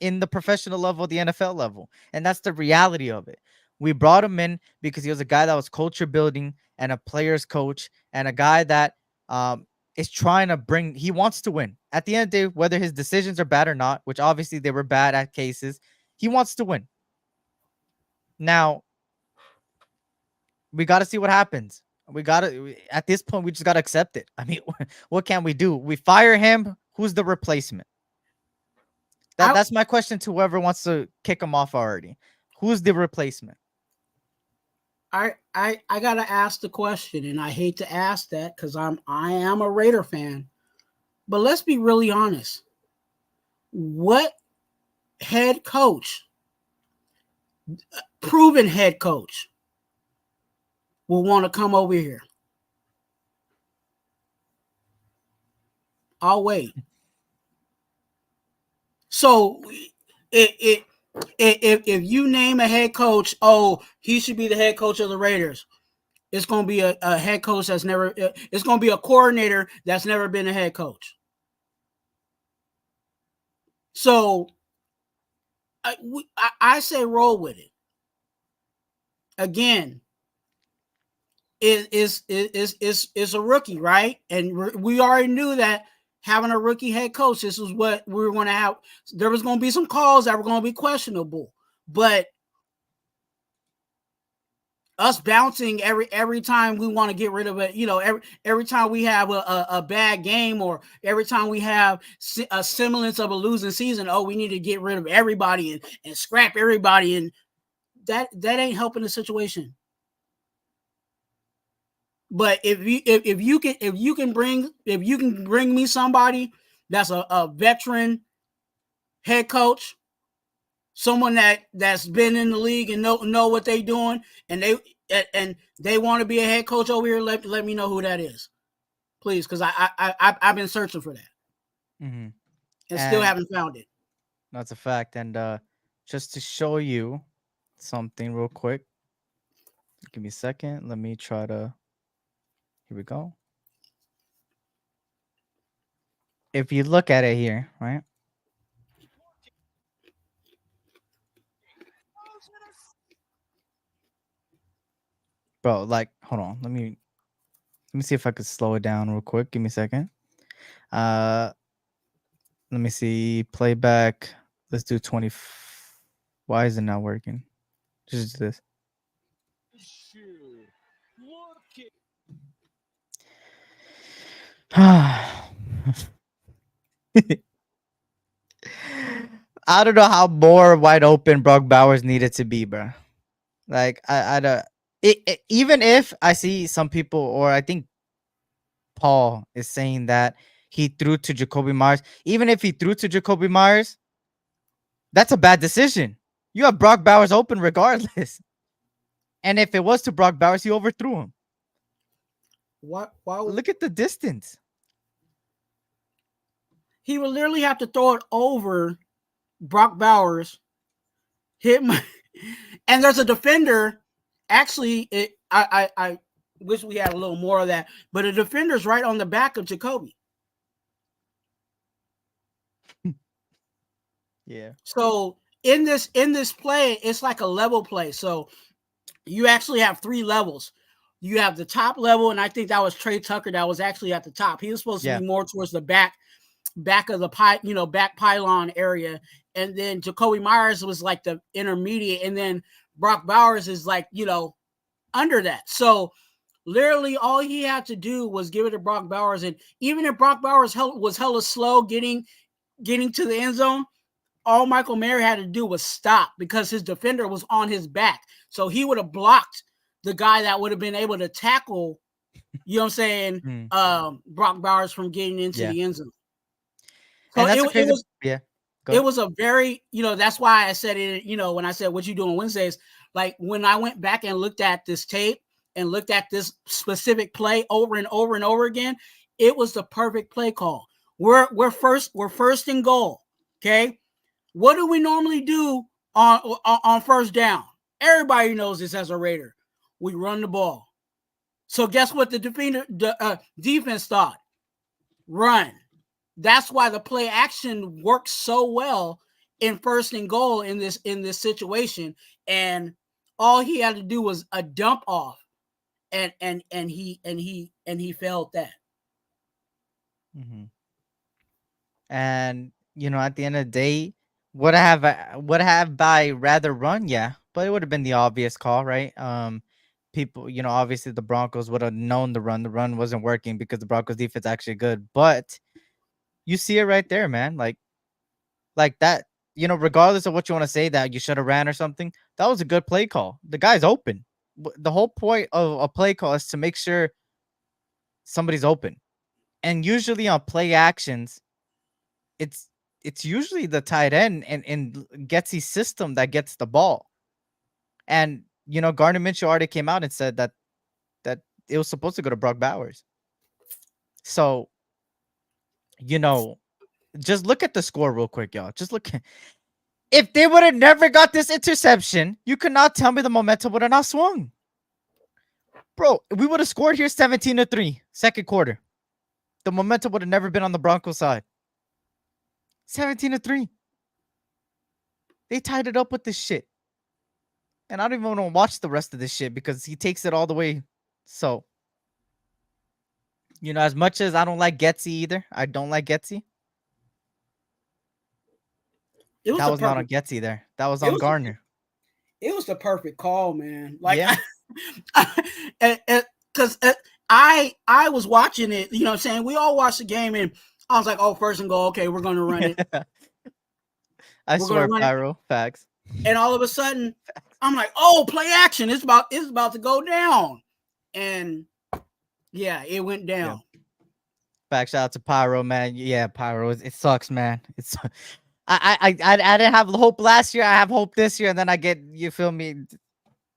in the professional level, the NFL level. And that's the reality of it. We brought him in because he was a guy that was culture building and a player's coach and a guy that is trying to bring, he wants to win. At the end of the day, whether his decisions are bad or not, which obviously they were bad at cases, he wants to win. Now, we got to see what happens. At this point, we just got to accept it. I mean, what can we do? We fire him. Who's the replacement? That's my question to whoever wants to kick him off already. Who's the replacement? I gotta ask the question, and I hate to ask that because I am a Raider fan. But let's be really honest. What head coach, proven head coach, will want to come over here? I'll wait. So if you name a head coach, oh, he should be the head coach of the Raiders, it's going to be a head coach that's never, it's going to be a coordinator that's never been a head coach. So I say roll with it. Again, it's a rookie, right? And we already knew that having a rookie head coach, this is what we were going to have. There was going to be some calls that were going to be questionable, but us bouncing every time we want to get rid of it, you know, every time we have a bad game, or every time we have a semblance of a losing season, oh, we need to get rid of everybody and scrap everybody, and that ain't helping the situation. But if you can bring me somebody that's a veteran head coach, someone that's been in the league and know what they're doing, and they want to be a head coach over here, let me know who that is, please, because I've been searching for that, and still haven't found it. That's a fact. And just to show you something real quick, give me a second. Let me try to. Here we go. If you look at it here, right? Bro, like, hold on. Let me see if I could slow it down real quick. Give me a second. Let me see. Playback. Let's do 20. Why is it not working? Just do this. I don't know how more wide open Brock Bowers needed to be, bro. Like, I don't. Even if I see some people, or I think Paul is saying that he threw to Jacoby Myers. Even if he threw to Jacoby Myers, that's a bad decision. You have Brock Bowers open regardless. And if it was to Brock Bowers, he overthrew him. Why look at the distance? He would literally have to throw it over Brock Bowers, hit him, and there's a defender. Actually, I wish we had a little more of that, but a defender's right on the back of Jacoby. Yeah. So in this play, it's like a level play. So you actually have 3 levels. You have the top level, and I think that was Trey Tucker that was actually at the top. He was supposed to be more towards the back of the back pylon area. And then Jacoby Myers was like the intermediate, and then Brock Bowers is like, under that. So literally all he had to do was give it to Brock Bowers. And even if Brock Bowers was hella slow getting to the end zone, all Michael Mayer had to do was stop because his defender was on his back. So he would have blocked the guy that would have been able to tackle, you know what I'm saying, Brock Bowers from getting into the end zone. So and that's it was a very, that's why I said it, when I said what you do on Wednesdays, like when I went back and looked at this tape and looked at this specific play over and over and over again, it was the perfect play call. We're first and goal. Okay. What do we normally do on first down? Everybody knows this as a Raider. We run the ball. So guess what the defense thought? Run. That's why the play action works so well in first and goal in this situation. And all he had to do was a dump off, and he failed that. Mm-hmm. And at the end of the day, would I have by rather run? Yeah, but it would have been the obvious call, right? People, obviously the Broncos would have known the run. The run wasn't working because the Broncos defense actually good, but you see it right there, man. Like that, regardless of what you want to say that you should have ran or something, that was a good play call. The guy's open. The whole point of a play call is to make sure somebody's open. And usually on play actions, it's usually the tight end and Getsy's system that gets the ball. And, Gardner Minshew already came out and said that it was supposed to go to Brock Bowers. So, just look at the score real quick, y'all. Just look. If they would have never got this interception, you could not tell me the momentum would have not swung. Bro, we would have scored here 17-3, second quarter. The momentum would have never been on the Broncos side. 17-3. They tied it up with this shit. And I don't even want to watch the rest of this shit because he takes it all the way. So, as much as I don't like Getsy either, I don't like Getsy. That was not on Getsy there. That was on Gardner. It was the perfect call, man. Like, because I was watching it. You know what I'm saying? We all watched the game, and I was like, "Oh, first and goal. Okay, we're going to run it." I swear, Pyro. Facts. And all of a sudden, I'm like, "Oh, play action! It's about to go down." And yeah, it went down. Yeah. Back shout out to Pyro, man. Yeah, Pyro. It sucks, man. It's. I didn't have hope last year. I have hope this year, and then I get, you feel me?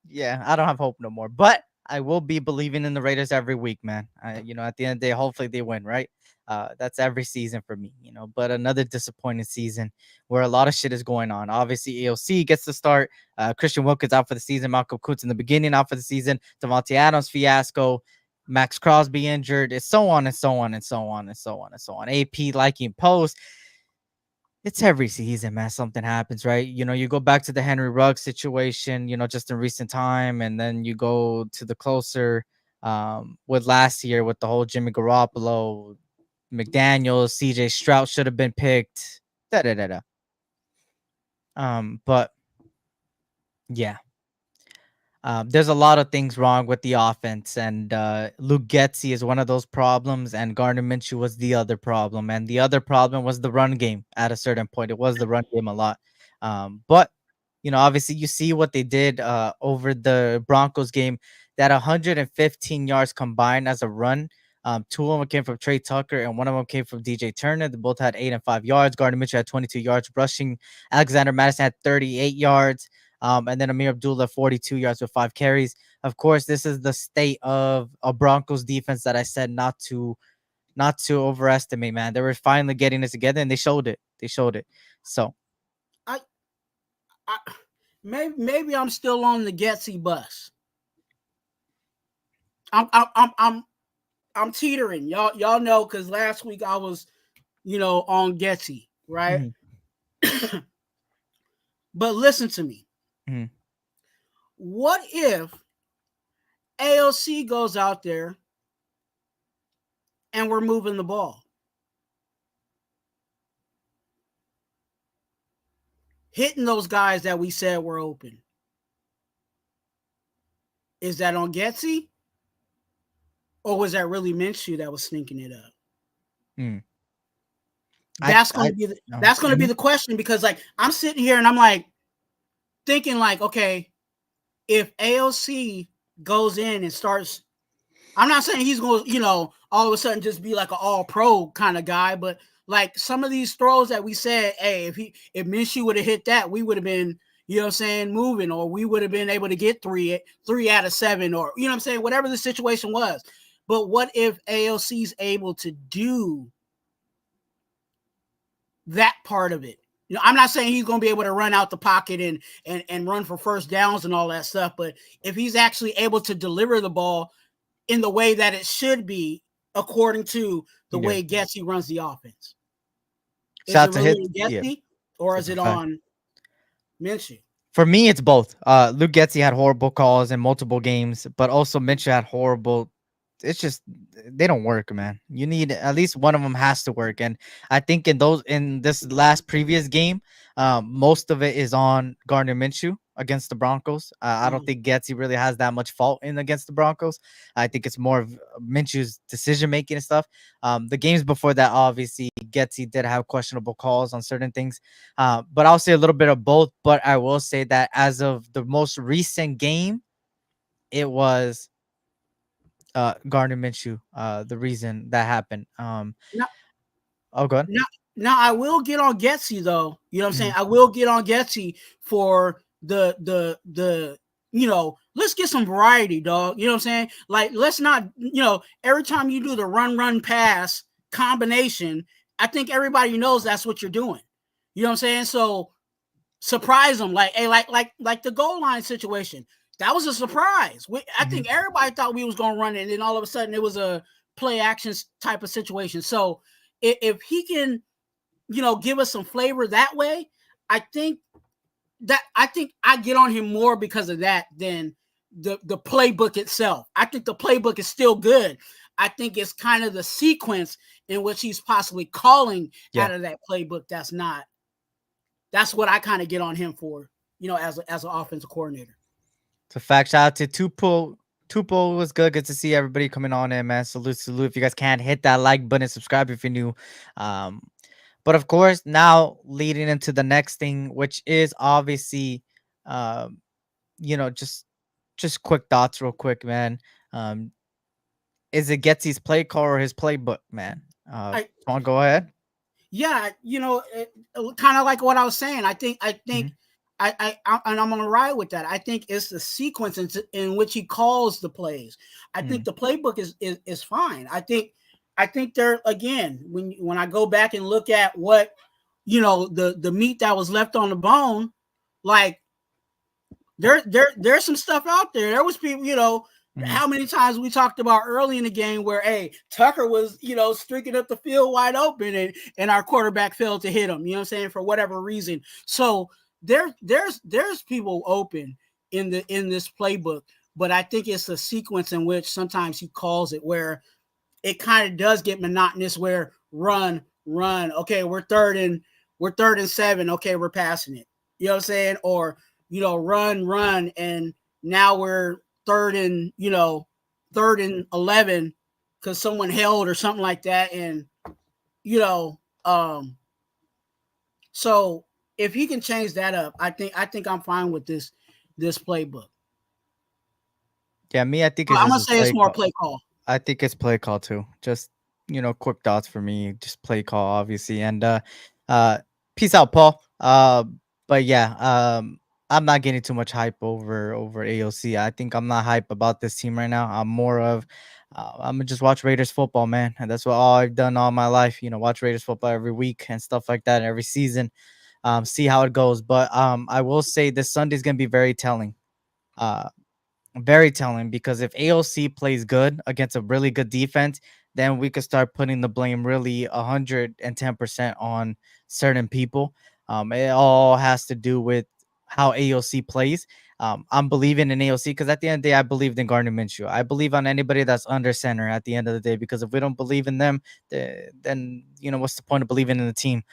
Yeah, I don't have hope no more. But I will be believing in the Raiders every week, man. At the end of the day, hopefully they win, right? That's every season for me, But another disappointing season where a lot of shit is going on. Obviously, EOC gets to start. Christian Wilkins out for the season. Malcolm Kuntz in the beginning out for the season. Davante Adams fiasco. Max Crosby injured. It's so on and so on and so on and so on and so on. AP liking posts. It's every season, man. Something happens, right? You go back to the Henry Ruggs situation, just in recent time, and then you go to the closer with last year with the whole Jimmy Garoppolo, McDaniels, CJ Stroud should have been picked. But yeah. There's a lot of things wrong with the offense, and Luke Getsy is one of those problems, and Gardner Minshew was the other problem, and the other problem was the run game. At a certain point, it was the run game a lot. But obviously, you see what they did over the Broncos game. That 115 yards combined as a run. 2 of them came from Trey Tucker, and 1 of them came from DJ Turner. They both had 8 and 5 yards. Gardner Minshew had 22 yards rushing. Alexander Madison had 38 yards. And then Amir Abdullah, 42 yards with 5 carries. Of course, this is the state of a Broncos defense that I said not to overestimate, man. They were finally getting it together, and they showed it. So, maybe I'm still on the Getsy bus. I'm teetering. Y'all know, because last week I was, on Getsy, right? Mm-hmm. But listen to me. Mm-hmm. what if AOC goes out there and we're moving the ball? Hitting those guys that we said were open. Is that on Getsy? Or was that really Minshew that was sneaking it up? That's going to be the question, because like I'm sitting here and I'm like thinking like, okay, if AOC goes in and starts, I'm not saying he's going to, all of a sudden just be like an all pro kind of guy, but like some of these throws that we said, hey, if Minshew would have hit that, we would have been, moving, or we would have been able to get three out of 7, or whatever the situation was. But what if AOC's able to do that part of it? I'm not saying he's going to be able to run out the pocket and run for first downs and all that stuff, but if he's actually able to deliver the ball in the way that it should be, according to the way Getsy runs the offense. Is it really Getsy, or is it on Minshew? For me, it's both. Luke Getsy had horrible calls in multiple games, but also Minshew had horrible. It's just they don't work, man. You need at least one of them has to work, and I think in this last previous game, most of it is on Gardner Minshew against the Broncos. I don't think Getsy really has that much fault in against the Broncos. I think it's more of Minshew's decision making and stuff. The games before that, obviously, Getsy did have questionable calls on certain things, but I'll say a little bit of both. But I will say that as of the most recent game, it was Gardner Minshew, the reason that happened. Go ahead. Now I will get on Getsy though. You know what I'm saying? I will get on Getsy for the let's get some variety, dog. You know what I'm saying? Like, let's not, every time you do the run pass combination, I think everybody knows that's what you're doing. You know what I'm saying? So surprise them, like, hey, like the goal line situation. That was a surprise. I think everybody thought we was gonna run it, and then all of a sudden it was a play action type of situation. So if he can, give us some flavor that way, I think I get on him more because of that than the playbook itself. I think the playbook is still good. I think it's kind of the sequence in which he's possibly calling out of that playbook that's not. That's what I kind of get on him for, as an offensive coordinator. It's a fact. Shout out to Tupo. Tupo was good. Good to see everybody coming on in, man. Salute. If you guys can, hit that like button, subscribe if you're new. But of course, now leading into the next thing, which is obviously, just quick thoughts real quick, man. Is it Getsy's play call or his playbook, man? Go ahead. Yeah, kind of like what I was saying. I think and I'm gonna ride with that. I think it's the sequence in which he calls the plays. I think the playbook is fine. I think there again, when I go back and look at what the meat that was left on the bone, like there's some stuff out there. There was people, how many times we talked about early in the game where, hey, Tucker was, streaking up the field wide open and our quarterback failed to hit him, you know what I'm saying, for whatever reason. So there's people open in this playbook, but I think it's a sequence in which sometimes he calls it where it kind of does get monotonous, where run. Okay, we're third and 7. Okay, we're passing it. You know what I'm saying? Or, run. And now we're third and 11 because someone held or something like that. And, so if he can change that up, I think I'm fine with this playbook. Yeah, I think I'm gonna say it's more play call. I think it's play call too. Just quick thoughts for me. Just play call, obviously. And peace out, Paul. But yeah, I'm not getting too much hype over AOC. I think I'm not hype about this team right now. I'm more of I'm gonna just watch Raiders football, man. And that's what I've done all my life. Watch Raiders football every week and stuff like that, every season. See how it goes. But I will say this Sunday's gonna be very telling. Very telling, because if AOC plays good against a really good defense, then we could start putting the blame really 110% on certain people. It all has to do with how AOC plays. I'm believing in AOC because at the end of the day, I believed in Gardner Minshew. I believe on anybody that's under center at the end of the day, because if we don't believe in them, then what's the point of believing in the team?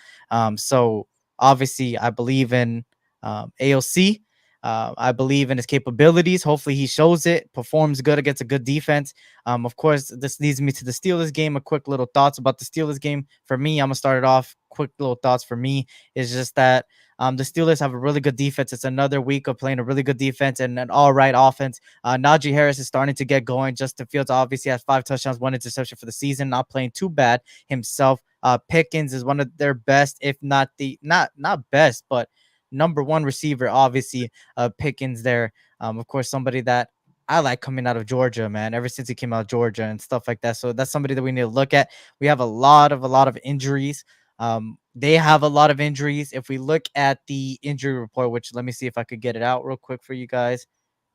So obviously, I believe in AOC. I believe in his capabilities. Hopefully, he shows it, performs good against a good defense. Of course, this leads me to the Steelers game. A quick little thoughts about the Steelers game. For me, I'm gonna start it off. Quick little thoughts for me is just that the Steelers have a really good defense. It's another week of playing a really good defense and an all right offense. Najee Harris is starting to get going. Justin Fields obviously has 5 touchdowns, 1 interception for the season. Not playing too bad himself. Pickens is one of their best, if not the not best, but number 1 receiver. Obviously, Pickens there. Of course, somebody that I like coming out of Georgia, man. Ever since he came out of Georgia and stuff like that. So that's somebody that we need to look at. We have a lot of injuries. They have a lot of injuries. If we look at the injury report, which let me see if I could get it out real quick for you guys,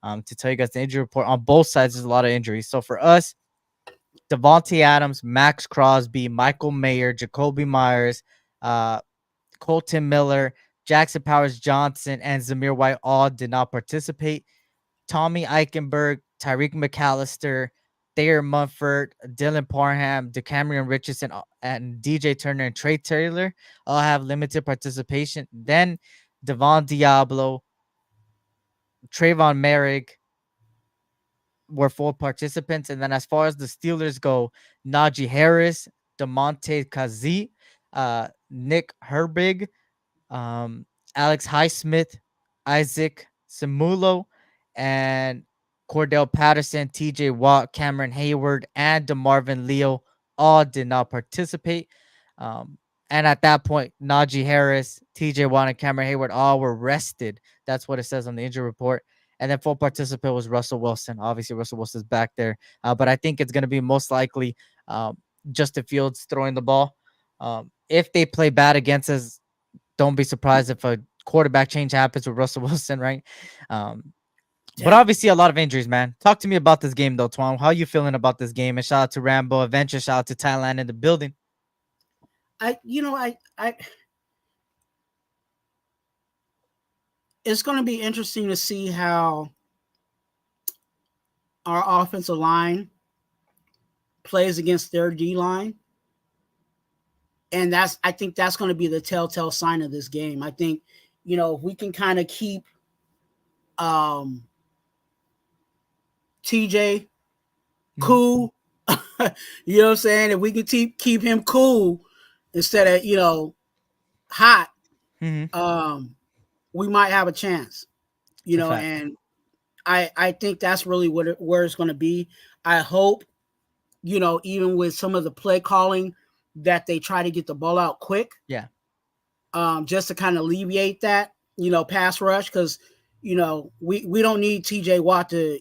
to tell you guys the injury report on both sides. There's a lot of injuries. So for us, Davante Adams, Max Crosby, Michael Mayer, Jacoby Myers, Colton Miller, Jackson Powers Johnson, and Zamir White all did not participate. Tommy Eichenberg, Tyreek McAllister, Thayer Munford, Dylan Parham, DeCamerion Richardson, and DJ Turner and Trey Taylor all have limited participation. Then Devon Diablo, Trayvon Merrick were 4 participants. And then as far as the Steelers go, Najee Harris, DeMonte Kazee, Nick Herbig, Alex Highsmith, Isaac Simulo, and Cordell Patterson, TJ Watt, Cameron Hayward, and DeMarvin Leo all did not participate. And at that point, Najee Harris, TJ Watt, and Cameron Hayward all were rested. That's what it says on the injury report. And then 4 participant was Russell Wilson. Obviously, Russell Wilson's back there. But I think it's going to be most likely Justin Fields throwing the ball. If they play bad against us, don't be surprised if a quarterback change happens with Russell Wilson, right? But obviously a lot of injuries, man. Talk to me about this game, though, Twuan. How are you feeling about this game? And shout out to Rambo Adventure. Shout out to Thailand in the building. It's going to be interesting to see how our offensive line plays against their D line. And I think that's going to be the telltale sign of this game. I think, if we can kind of keep TJ cool, you know what I'm saying? If we can keep him cool instead of, hot, we might have a chance, and I think that's really where it's going to be. I hope, even with some of the play calling, that they try to get the ball out quick. Yeah. Just to kind of alleviate that, pass rush. Because, we don't need TJ Watt to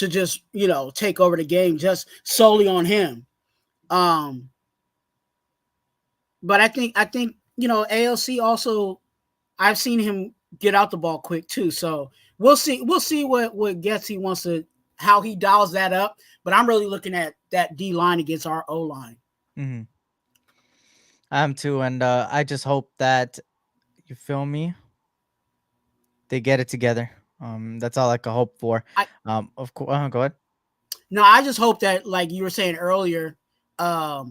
just, take over the game just solely on him. But I think, ALC also, I've seen him get out the ball quick too. So we'll see what Getsy wants to, how he dials that up. But I'm really looking at that D line against our O line. I am too, and I just hope that, you feel me, they get it together. That's all I can hope for. Of course, go ahead. No, I just hope that, like you were saying earlier, I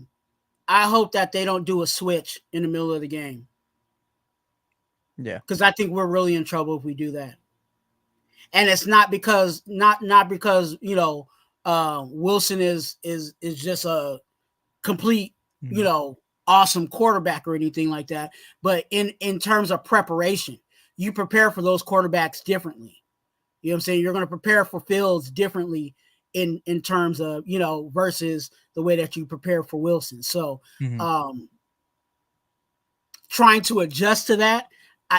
hope that they don't do a switch in the middle of the game. Yeah, because I think we're really in trouble if we do that. And it's not because Wilson is just a complete awesome quarterback or anything like that, but in terms of preparation, you prepare for those quarterbacks differently. You know what I'm saying? You're going to prepare for Fields differently in terms of versus the way that you prepare for Wilson. So trying to adjust to that,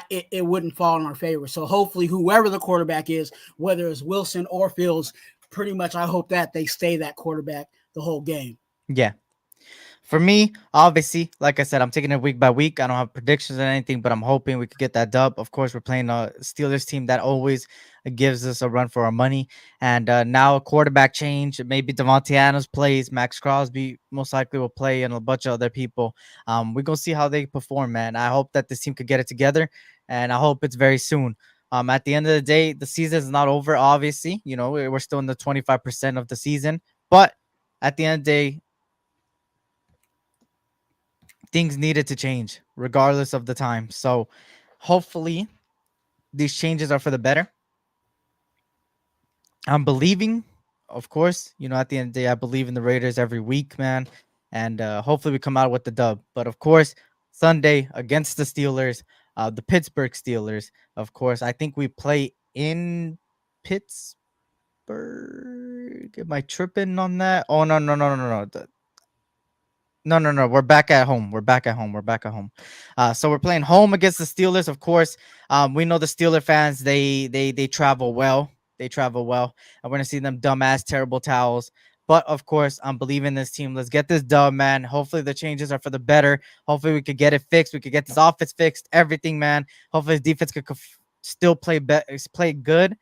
it wouldn't fall in our favor. So hopefully whoever the quarterback is, whether it's Wilson or Fields, pretty much I hope that they stay that quarterback the whole game. Yeah. For me, obviously, like I said, I'm taking it week by week. I don't have predictions or anything, but I'm hoping we could get that dub. Of course, we're playing a Steelers team that always gives us a run for our money. And now a quarterback change. Maybe Davante Adams plays. Max Crosby most likely will play, and a bunch of other people. We're going to see how they perform, man. I hope that this team could get it together. and I hope it's very soon. At the end of the day, the season is not over. Obviously, we're still in the 25% of the season, but at the end of the day, things needed to change regardless of the time. So hopefully these changes are for the better. I'm believing, of course, at the end of the day, I believe in the Raiders every week, man. And hopefully we come out with the dub. But of course, Sunday against the Steelers, the Pittsburgh Steelers, of course. I think we play in Pittsburgh. Am I tripping on that? Oh, no, no, no, no, no. No, no, no. We're back at home. We're back at home. We're back at home. So we're playing home against the Steelers. Of course, we know the Steeler fans. They travel well. They travel well. And we're gonna see them dumbass terrible towels. But of course, I'm believing in this team. Let's get this dub, man. Hopefully the changes are for the better. Hopefully we could get it fixed. We could get this offense fixed. Everything, man. Hopefully this defense could still play good.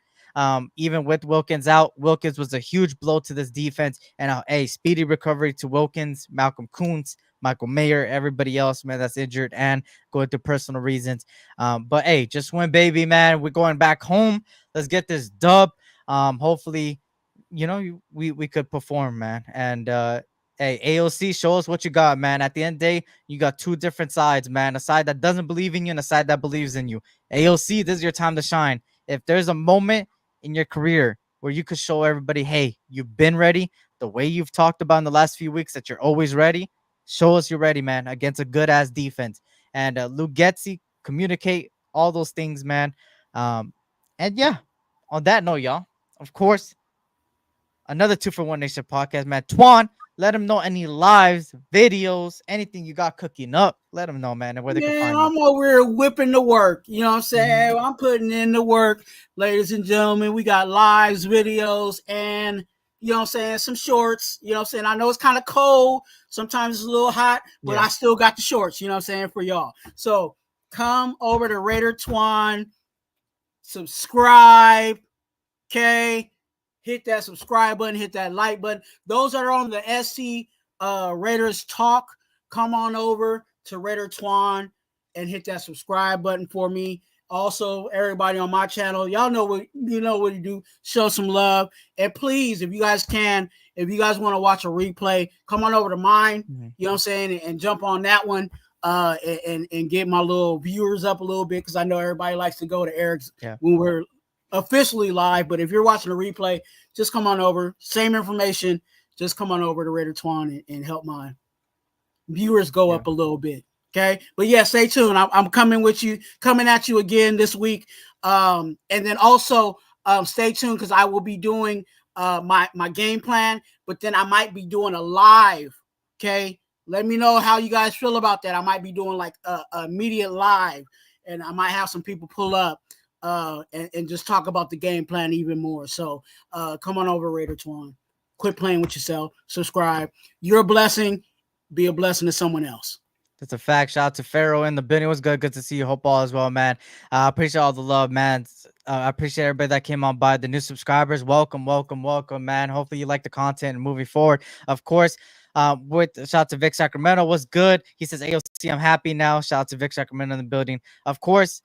Even with Wilkins out, Wilkins was a huge blow to this defense. And a speedy recovery to Wilkins, Malcolm Kuntz, Michael Mayer, everybody else, man, that's injured and going through personal reasons. But hey, just win, baby, man. We're going back home. Let's get this dub. Hopefully, we could perform, man. And hey, AOC, show us what you got, man. At the end of the day, you got two different sides, man. A side that doesn't believe in you and a side that believes in you. AOC, this is your time to shine. If there's a moment in your career where you could show everybody, hey, you've been ready, the way you've talked about in the last few weeks that you're always ready, show us you're ready, man, against a good-ass defense. And Luke Getsy, communicate all those things, man. And yeah, on that note, y'all, of course, another 2 for 1 Nation podcast, man. Twuan, let them know any lives, videos, anything you got cooking up. Let them know, man, and where they can find I'm you. over here whipping the work. You know what I'm saying? I'm putting in the work, ladies and gentlemen. We got lives, videos, and some shorts. You know what I'm saying? I know it's kind of cold. Sometimes it's a little hot, but I still got the shorts, you know what I'm saying, for y'all. So come over to Raider Twuan, subscribe, okay? Hit that subscribe button, hit that like button. Those that are on the SC Raiders Talk, come on over to Raider Twuan and hit that subscribe button for me. Also, everybody on my channel, y'all know what you do. Show some love. And please, if you guys want to watch a replay, come on over to mine, you know what I'm saying, and jump on that one and get my little viewers up a little bit, because I know everybody likes to go to Eric's when we're officially live. But if you're watching a replay, just come on over. Same information. Just come on over to Raider Twuan and help my viewers go up a little bit. Okay. But yeah, stay tuned. I'm coming at you again this week. And then also stay tuned, because I will be doing my game plan, but then I might be doing a live. Okay. Let me know how you guys feel about that. I might be doing like a immediate live, and I might have some people pull up and just talk about the game plan even more. So come on over, Raider Twuan. Quit playing with yourself. Subscribe. You're a blessing. Be a blessing to someone else. That's a fact. Shout out to Pharaoh in the building. It was good. Good to see you. Hope all as well, man. I appreciate all the love, man. I appreciate everybody that came on by. The new subscribers, welcome, man. Hopefully you like the content and moving forward. Of course, with shout out to Vic Sacramento. Was good. He says, AOC, I'm happy now. Shout out to Vic Sacramento in the building. Of course,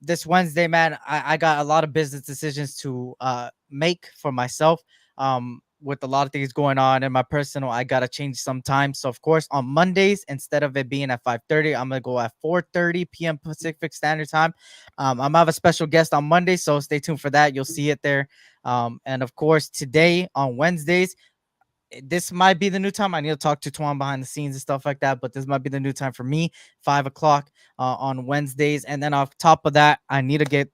this Wednesday, man, I got a lot of business decisions to make for myself. With a lot of things going on in my personal, I gotta change sometimes. So of course, on Mondays, instead of it being at 5:30, I'm gonna go at 4:30 p.m. Pacific Standard Time. I'm gonna have a special guest on Monday, so stay tuned for that. You'll see it there. And of course, today on Wednesdays, this might be the new time. I need to talk to Twuan behind the scenes and stuff like that, but this might be the new time for me, 5 o'clock on Wednesdays. And then off top of that, I need to get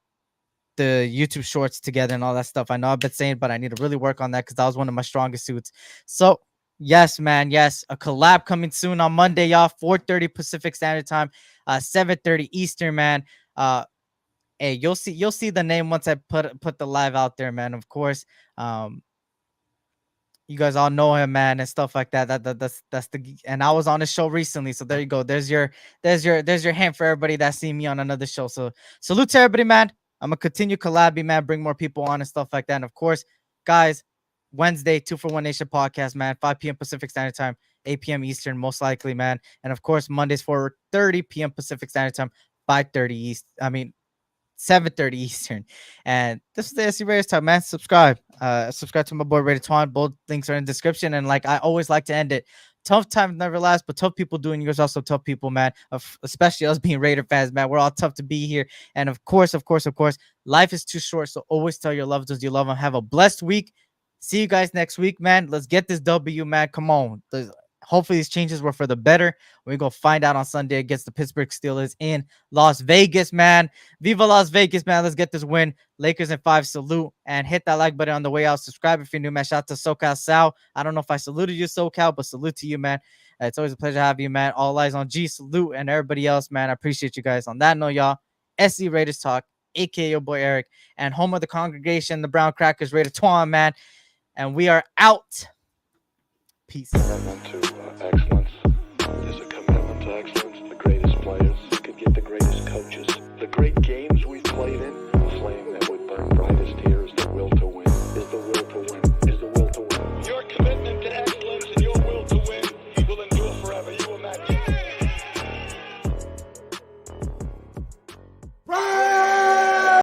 the YouTube shorts together and all that stuff. I know I've been saying, but I need to really work on that, because that was one of my strongest suits. So yes, man, yes, a collab coming soon on Monday, y'all. 4:30 Pacific Standard Time, 7:30 Eastern, man. Hey, you'll see the name once I put the live out there, man. Of course, you guys all know him, man, and stuff like that. That's the, and I was on his show recently, so there you go. There's your hint for everybody that see me on another show. So salute to everybody, man. I'm gonna continue collabing, man, bring more people on and stuff like that. And of course, guys, Wednesday, 2 for 1 Nation podcast, man, 5 p.m. Pacific Standard Time, 8 p.m. Eastern, most likely, man. And of course, Mondays, 4:30 p.m. Pacific Standard Time, 5:30 East. I mean, 7:30 Eastern. And this is the SC Raiders Talk, man. Subscribe. Subscribe to my boy Raider Twuan. Both links are in the description. And like I always like to end it. Tough times never last, but tough people doing yours also tough people, man. Especially us being Raider fans, man. We're all tough to be here. And of course, life is too short. So always tell your loved ones you love them. Have a blessed week. See you guys next week, man. Let's get this W, man. Come on. Hopefully these changes were for the better. We're going to find out on Sunday against the Pittsburgh Steelers in Las Vegas, man. Viva Las Vegas, man. Let's get this win. Lakers in 5, salute. And hit that like button on the way out. Subscribe if you're new, man. Shout out to SoCal Sal. I don't know if I saluted you, SoCal, but salute to you, man. It's always a pleasure to have you, man. All eyes on G, salute, and everybody else, man. I appreciate you guys. On that note, y'all, SC Raiders Talk, a.k.a. your boy Eric, and home of the congregation, the Brown Crackers, Raider Twuan, man. And we are out. Peace. Commitment to excellence. There's a commitment to excellence. The greatest players could get the greatest coaches. The great games we played in, the flame that would burn brightest here is the will to win. Is the will to win.